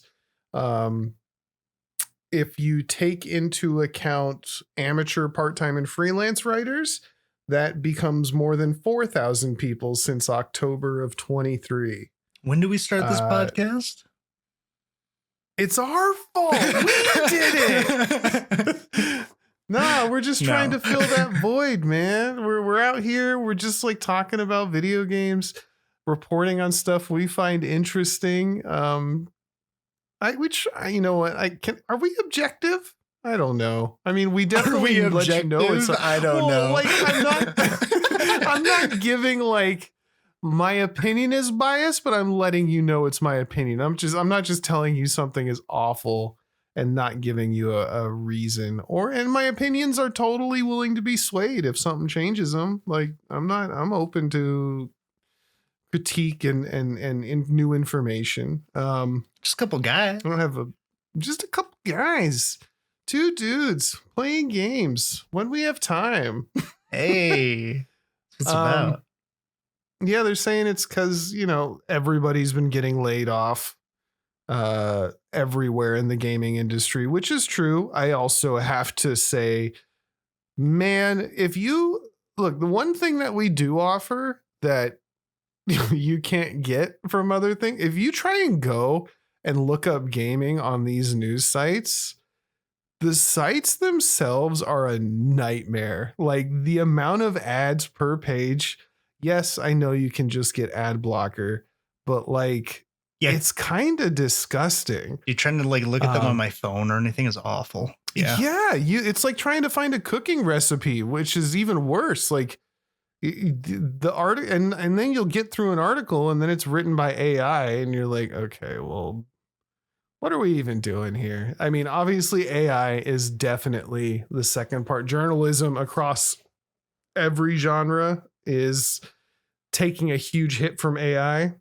If you take into account amateur, part-time, and freelance writers, that becomes more than 4,000 people since October of 23. When do we start this podcast? It's our fault. We did it. No, we're just trying to fill that void, man. We're out here. We're just like talking about video games, reporting on stuff we find interesting. You know what? Are we objective? I don't know. I mean, we definitely let you know it's. I don't know. Like, I'm not giving like my opinion is biased, but I'm letting you know it's my opinion. I'm not just telling you something is awful and not giving you a reason. And my opinions are totally willing to be swayed if something changes them. Like I'm open to critique and new information. Just a couple guys. I don't have just a couple guys. 2 dudes playing games when we have time. Hey, what's about? Yeah, they're saying it's because, everybody's been getting laid off everywhere in the gaming industry, which is true. I also have to say, man, the one thing that we do offer that you can't get from other things, if you try and go and look up gaming on these news sites, the sites themselves are a nightmare. Like the amount of ads per page. Yes, I know you can just get ad blocker, but like, it's kind of disgusting. You're trying to like look at them on my phone or anything is awful. Yeah. It's like trying to find a cooking recipe, which is even worse. Like the art, and then you'll get through an article and then it's written by AI and you're like, okay, well, what are we even doing here? I mean, obviously AI is definitely the second part. Journalism across every genre is taking a huge hit from AI.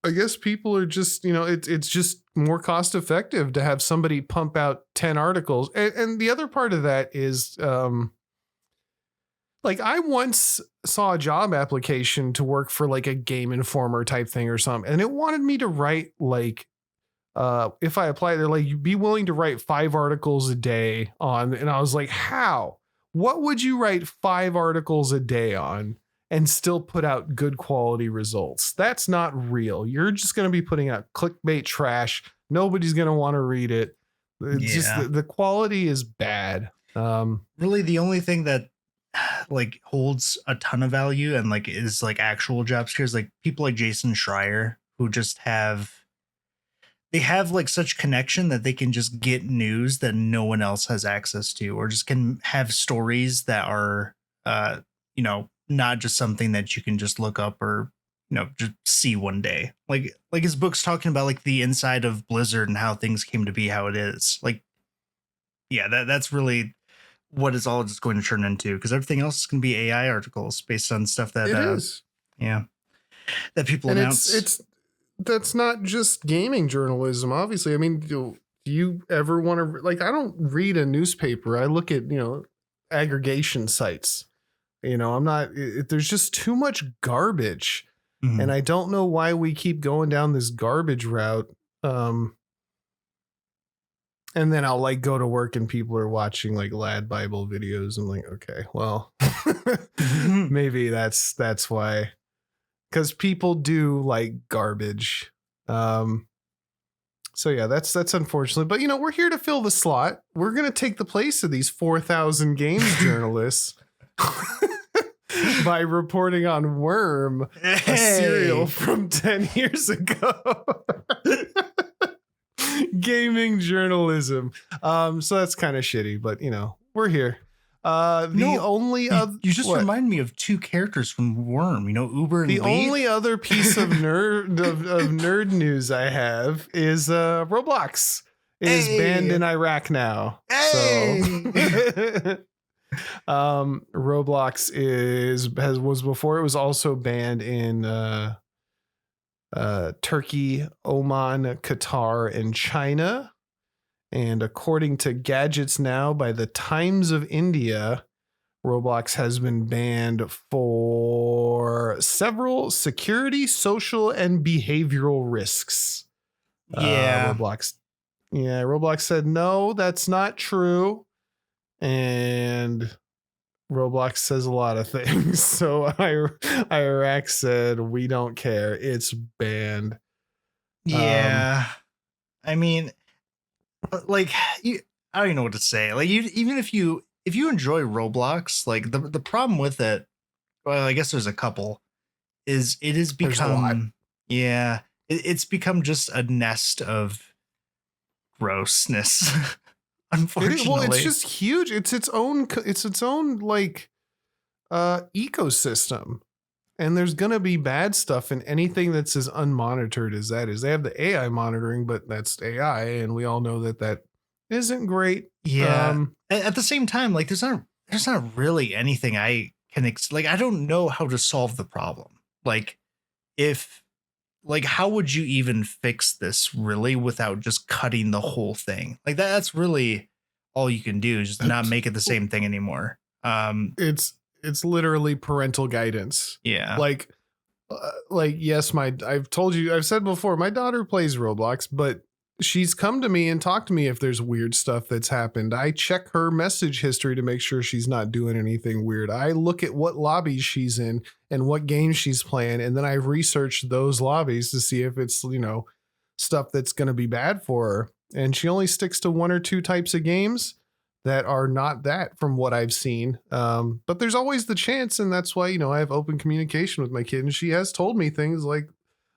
I guess people are just, it's just more cost effective to have somebody pump out 10 articles. And the other part of that is, like I once saw a job application to work for like a Game Informer type thing or something. And it wanted me to write like, if I apply, they're like, you'd be willing to write 5 articles a day on. And I was like, how? What would you write 5 articles a day on and still put out good quality results? That's not real. You're just going to be putting out clickbait trash. Nobody's going to want to read it. It's just the quality is bad. Really, the only thing that like holds a ton of value and like is like actual job security is like people like Jason Schreier who just have like such connection that they can just get news that no one else has access to, or just can have stories that are, not just something that you can just look up or, just see one day. Like his book's talking about like the inside of Blizzard and how things came to be how it is. Like, yeah, that's really what it's all just going to turn into, because everything else is going to be AI articles based on stuff that is. Yeah, that people and announce. That's not just gaming journalism, obviously. I mean, do you ever want to, like, I don't read a newspaper. I look at, aggregation sites. There's just too much garbage. Mm-hmm. And I don't know why we keep going down this garbage route. And then I'll like go to work and people are watching like Lad Bible videos. I'm like, okay, well, maybe that's why. Because people do like garbage. So yeah, that's unfortunate. But we're here to fill the slot. We're gonna take the place of these 4,000 games journalists by reporting on Worm, a serial from 10 years ago. Gaming journalism. So that's kind of shitty, but we're here. You just remind me of 2 characters from Worm, Uber and the Lee. Only other piece of nerd news I have is Roblox is banned in Iraq now. Hey. So Roblox was before. It was also banned in Turkey, Oman, Qatar, and China. And according to Gadgets Now by the Times of India, Roblox has been banned for several security, social, and behavioral risks. Yeah. Roblox said, no, that's not true. And Roblox says a lot of things. So Iraq said, we don't care. It's banned. Yeah. I mean, like I don't even know what to say. Like even if you enjoy Roblox, like the problem with it, well, I guess there's a couple, is it has become it's become just a nest of grossness. Unfortunately, Well, it's just huge. It's its own like ecosystem. And there's going to be bad stuff in anything that's as unmonitored as that is. They have the AI monitoring, but that's AI. And we all know that isn't great. Yeah. At the same time, like there's not really anything I can, I don't know how to solve the problem. Like how would you even fix this really without just cutting the whole thing? Like that's really all you can do is just not make it the same thing anymore. It's literally parental guidance. Yeah. Yes, I've said before, my daughter plays Roblox, but she's come to me and talked to me if there's weird stuff that's happened. I check her message history to make sure she's not doing anything weird. I look at what lobbies she's in and what games she's playing. And then I research those lobbies to see if it's, stuff that's going to be bad for her. And she only sticks to one or two types of games that are not that from what I've seen. But there's always the chance. And that's why, I have open communication with my kid. And she has told me things like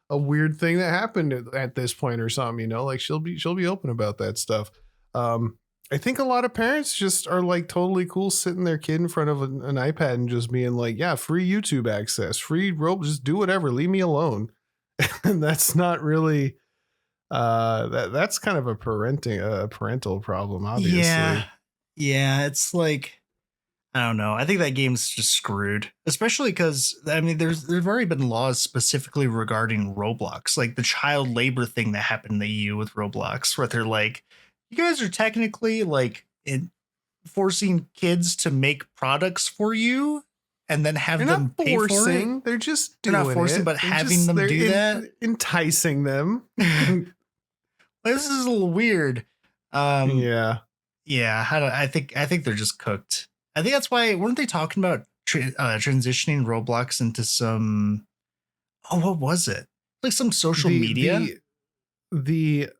a weird thing that happened at this point or something, like she'll be open about that stuff. I think a lot of parents just are like totally cool sitting their kid in front of an iPad and just being like, yeah, free YouTube access, free rope, just do whatever, leave me alone. And that's not really, that's kind of a parental problem, obviously. Yeah, it's like, I don't know. I think that game's just screwed, especially because, there's already been laws specifically regarding Roblox, like the child labor thing that happened in the EU with Roblox, where they're like, you guys are technically forcing kids to make products for you and then have them pay for it. They're just doing it. They're not forcing, but having them do that. Enticing them. This is a little weird. Yeah. I think they're just cooked. I think that's why, weren't they talking about transitioning Roblox into some, what was it? Like some social media? The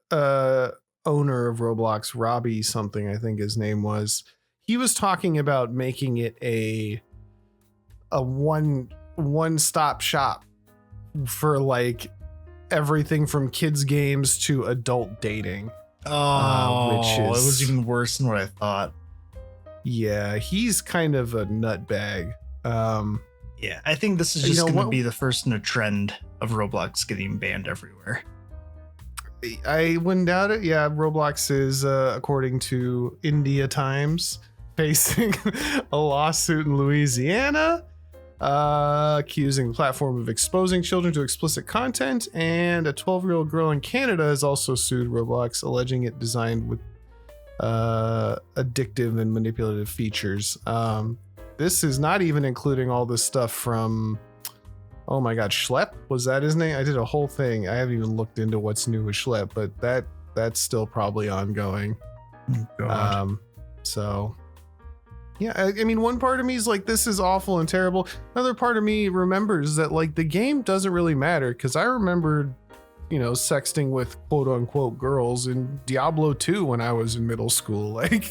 owner of Roblox, Robbie something, I think his name was, he was talking about making it a one-stop shop for like everything from kids games to adult dating. It was even worse than what I thought. Yeah, he's kind of a nutbag. Yeah, I think this is just going to be the first in a trend of Roblox getting banned everywhere. I wouldn't doubt it. Yeah, Roblox is, according to India Times, facing a lawsuit in Louisiana, accusing the platform of exposing children to explicit content, and a 12-year-old girl in Canada has also sued Roblox, alleging it designed with addictive and manipulative features. This is not even including all this stuff from, oh my god, Schlep, was that his name? I did a whole thing. I haven't even looked into what's new with Schlep, but that's still probably ongoing. Oh god. So yeah, I mean, one part of me is like, this is awful and terrible. Another part of me remembers that like the game doesn't really matter, because I remembered, sexting with quote unquote girls in Diablo 2 when I was in middle school. Like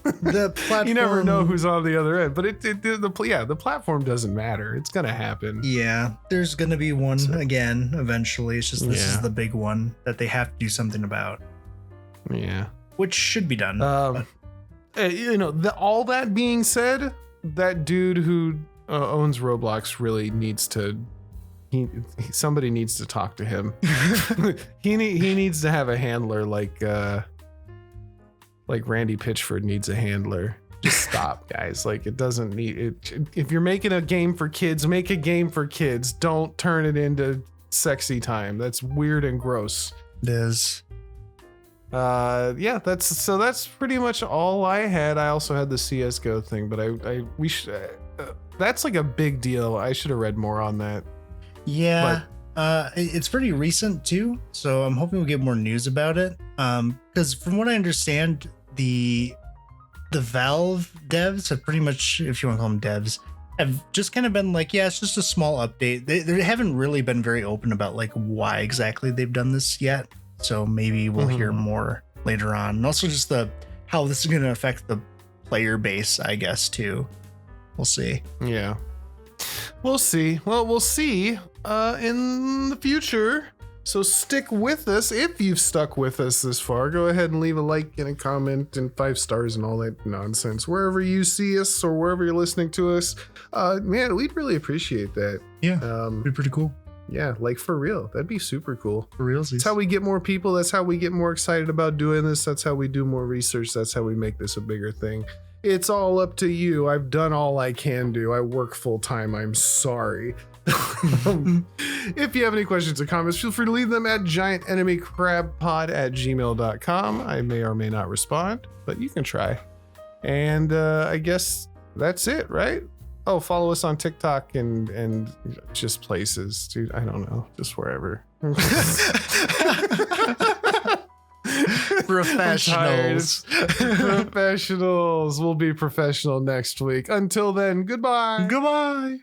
the platform, you never know who's on the other end, but the platform doesn't matter. It's gonna happen. Yeah, there's gonna be one again eventually. It's just this is the big one that they have to do something about. Yeah, which should be done. All that being said, that dude who owns Roblox really needs to. Somebody needs to talk to him. he needs to have a handler like Randy Pitchford needs a handler. Just stop, guys. Like, it doesn't need it. If you're making a game for kids, make a game for kids. Don't turn it into sexy time. That's weird and gross. It is. Yeah, that's pretty much all I had. I also had the CS:GO thing, but that's like a big deal. I should have read more on that. Yeah, it's pretty recent too, so I'm hoping we'll get more news about it. Because from what I understand, the Valve devs have pretty much, if you want to call them devs, have just kind of been like, yeah, it's just a small update. They haven't really been very open about like why exactly they've done this yet. So maybe we'll hear more later on, and also just how this is going to affect the player base, I guess, too. We'll see. Yeah, we'll see. Well, we'll see in the future. So stick with us. If you've stuck with us this far, go ahead and leave a like and a comment and 5 stars and all that nonsense wherever you see us or wherever you're listening to us. Man, we'd really appreciate that. Yeah, be pretty cool. Yeah, like for real. That'd be super cool. For real. That's how we get more people. That's how we get more excited about doing this. That's how we do more research. That's how we make this a bigger thing. It's all up to you. I've done all I can do. I work full time. I'm sorry. If you have any questions or comments, feel free to leave them at giantenemycrabpod@gmail.com. I may or may not respond, but you can try. And I guess that's it, right? Oh, follow us on TikTok and just places, dude. I don't know, just wherever. Professionals. Professionals. We'll be professional next week. Until then, goodbye. Goodbye.